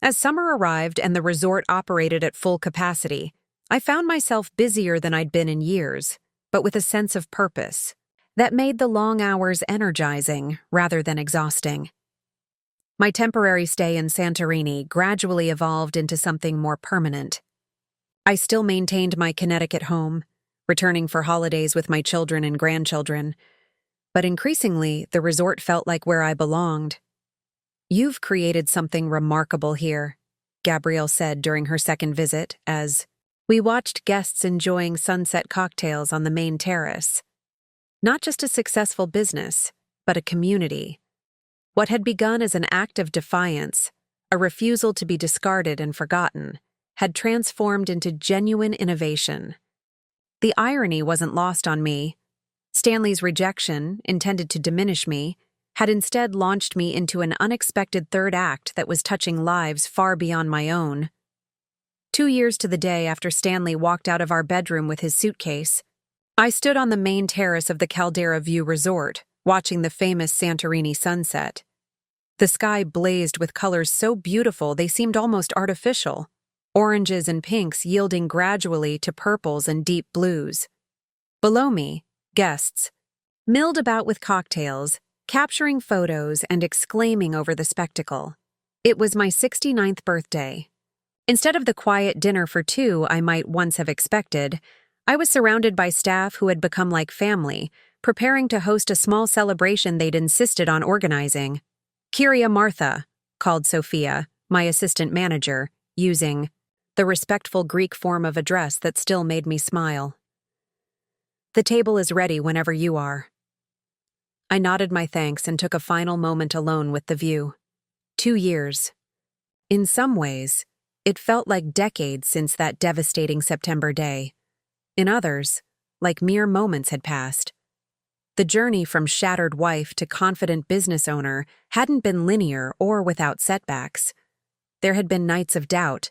As summer arrived and the resort operated at full capacity, I found myself busier than I'd been in years, but with a sense of purpose that made the long hours energizing rather than exhausting. My temporary stay in Santorini gradually evolved into something more permanent. I still maintained my Connecticut home, returning for holidays with my children and grandchildren, but increasingly the resort felt like where I belonged. "You've created something remarkable here," Gabrielle said during her second visit as we watched guests enjoying sunset cocktails on the main terrace. Not just a successful business, but a community. What had begun as an act of defiance, a refusal to be discarded and forgotten, had transformed into genuine innovation. The irony wasn't lost on me. Stanley's rejection, intended to diminish me, had instead launched me into an unexpected third act that was touching lives far beyond my own. 2 years to the day after Stanley walked out of our bedroom with his suitcase, I stood on the main terrace of the Caldera View Resort, watching the famous Santorini sunset. The sky blazed with colors so beautiful they seemed almost artificial, oranges and pinks yielding gradually to purples and deep blues. Below me, guests milled about with cocktails, capturing photos and exclaiming over the spectacle. It was my 69th birthday. Instead of the quiet dinner for two I might once have expected, I was surrounded by staff who had become like family, preparing to host a small celebration they'd insisted on organizing. "Kyria Martha," called Sophia, my assistant manager, using the respectful Greek form of address that still made me smile. "The table is ready whenever you are." I nodded my thanks and took a final moment alone with the view. 2 years. In some ways, it felt like decades since that devastating September day. In others, like mere moments had passed. The journey from shattered wife to confident business owner hadn't been linear or without setbacks. There had been nights of doubt,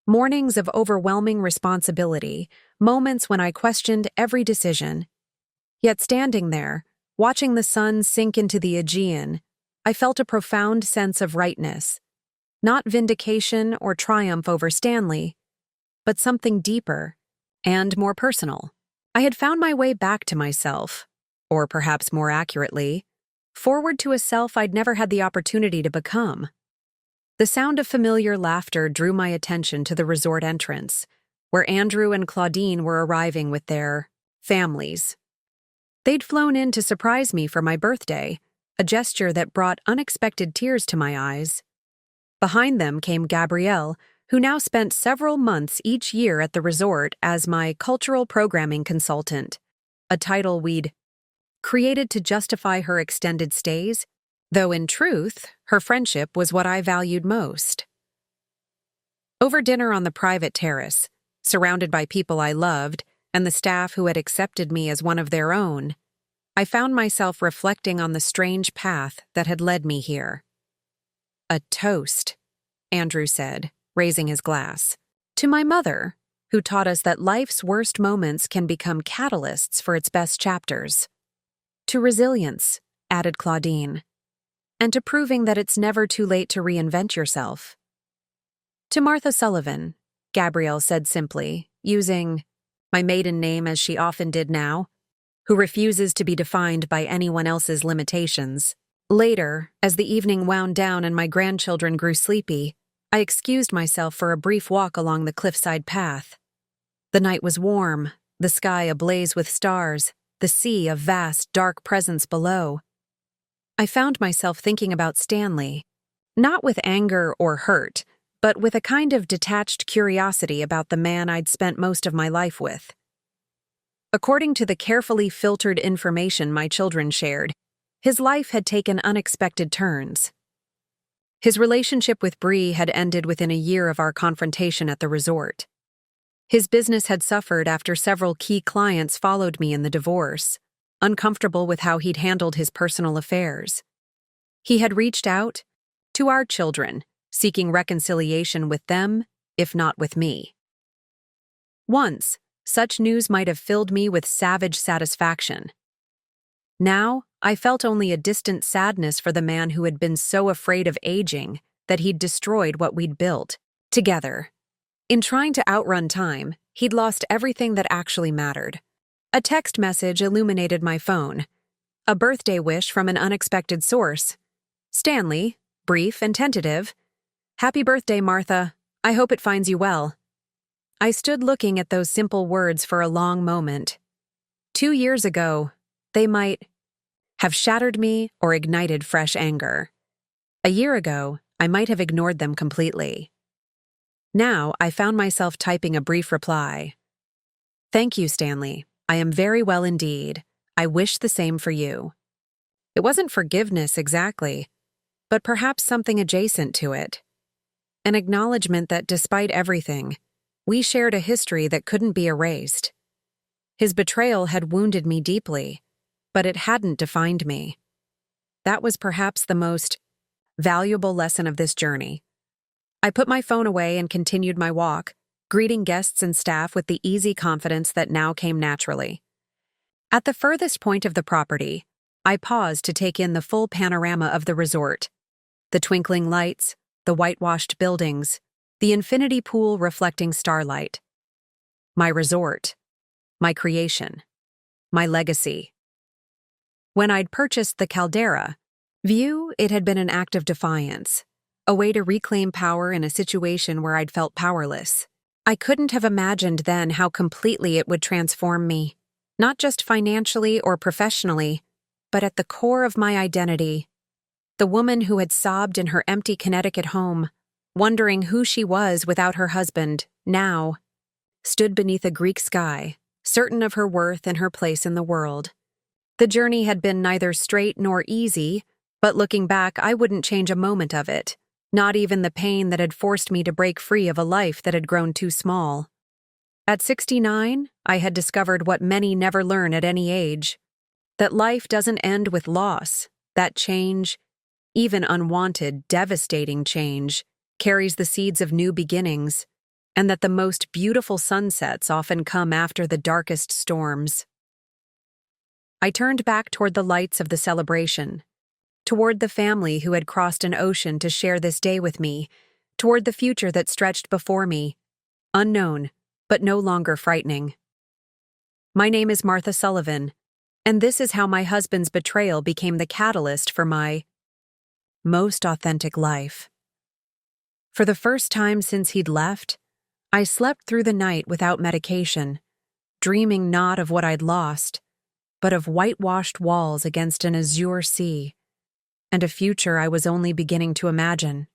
mornings of overwhelming responsibility, moments when I questioned every decision. Yet standing there, watching the sun sink into the Aegean, I felt a profound sense of rightness. Not vindication or triumph over Stanley, but something deeper and more personal. I had found my way back to myself, or perhaps more accurately, forward to a self I'd never had the opportunity to become. The sound of familiar laughter drew my attention to the resort entrance, where Andrew and Claudine were arriving with their families. They'd flown in to surprise me for my birthday, a gesture that brought unexpected tears to my eyes. Behind them came Gabrielle, who now spent several months each year at the resort as my cultural programming consultant, a title we'd created to justify her extended stays, though in truth, her friendship was what I valued most. Over dinner on the private terrace, surrounded by people I loved and the staff who had accepted me as one of their own, I found myself reflecting on the strange path that had led me here. "A toast," Andrew said, raising his glass, "to my mother, who taught us that life's worst moments can become catalysts for its best chapters. To resilience," added Claudine, "and to proving that it's never too late to reinvent yourself." "To Martha Sullivan," Gabrielle said simply, using my maiden name as she often did now, who refuses to be defined by anyone else's limitations. Later, as the evening wound down and my grandchildren grew sleepy, I excused myself for a brief walk along the cliffside path. The night was warm, the sky ablaze with stars, the sea a vast, dark presence below. I found myself thinking about Stanley, not with anger or hurt, but with a kind of detached curiosity about the man I'd spent most of my life with. According to the carefully filtered information my children shared, his life had taken unexpected turns. His relationship with Bree had ended within a year of our confrontation at the resort. His business had suffered after several key clients followed me in the divorce, uncomfortable with how he'd handled his personal affairs. He had reached out to our children, seeking reconciliation with them, if not with me. Once, such news might have filled me with savage satisfaction. Now, I felt only a distant sadness for the man who had been so afraid of aging that he'd destroyed what we'd built together. In trying to outrun time, he'd lost everything that actually mattered. A text message illuminated my phone. A birthday wish from an unexpected source. Stanley, brief and tentative. "Happy birthday, Martha. I hope it finds you well." I stood looking at those simple words for a long moment. 2 years ago, they might have shattered me or ignited fresh anger. A year ago, I might have ignored them completely. Now, I found myself typing a brief reply. "Thank you, Stanley. I am very well indeed. I wish the same for you." It wasn't forgiveness exactly, but perhaps something adjacent to it. An acknowledgement that despite everything, we shared a history that couldn't be erased. His betrayal had wounded me deeply, but it hadn't defined me. That was perhaps the most valuable lesson of this journey. I put my phone away and continued my walk, greeting guests and staff with the easy confidence that now came naturally. At the furthest point of the property, I paused to take in the full panorama of the resort. The twinkling lights, the whitewashed buildings, the infinity pool reflecting starlight. My resort. My creation. My legacy. When I'd purchased the caldera, it had been an act of defiance, a way to reclaim power in a situation where I'd felt powerless. I couldn't have imagined then how completely it would transform me, not just financially or professionally, but at the core of my identity. The woman who had sobbed in her empty Connecticut home, wondering who she was without her husband, now stood beneath a Greek sky, certain of her worth and her place in the world. The journey had been neither straight nor easy, but looking back, I wouldn't change a moment of it, not even the pain that had forced me to break free of a life that had grown too small. At 69, I had discovered what many never learn at any age, that life doesn't end with loss, that change, even unwanted, devastating change, carries the seeds of new beginnings, and that the most beautiful sunsets often come after the darkest storms. I turned back toward the lights of the celebration, toward the family who had crossed an ocean to share this day with me, toward the future that stretched before me, unknown, but no longer frightening. My name is Martha Sullivan, and this is how my husband's betrayal became the catalyst for my most authentic life. For the first time since he'd left, I slept through the night without medication, dreaming not of what I'd lost, but of whitewashed walls against an azure sea, and a future I was only beginning to imagine.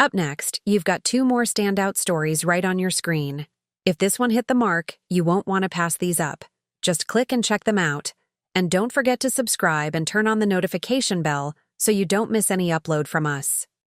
Up next, you've got 2 more standout stories right on your screen. If this one hit the mark, you won't want to pass these up. Just click and check them out. And don't forget to subscribe and turn on the notification bell so you don't miss any upload from us.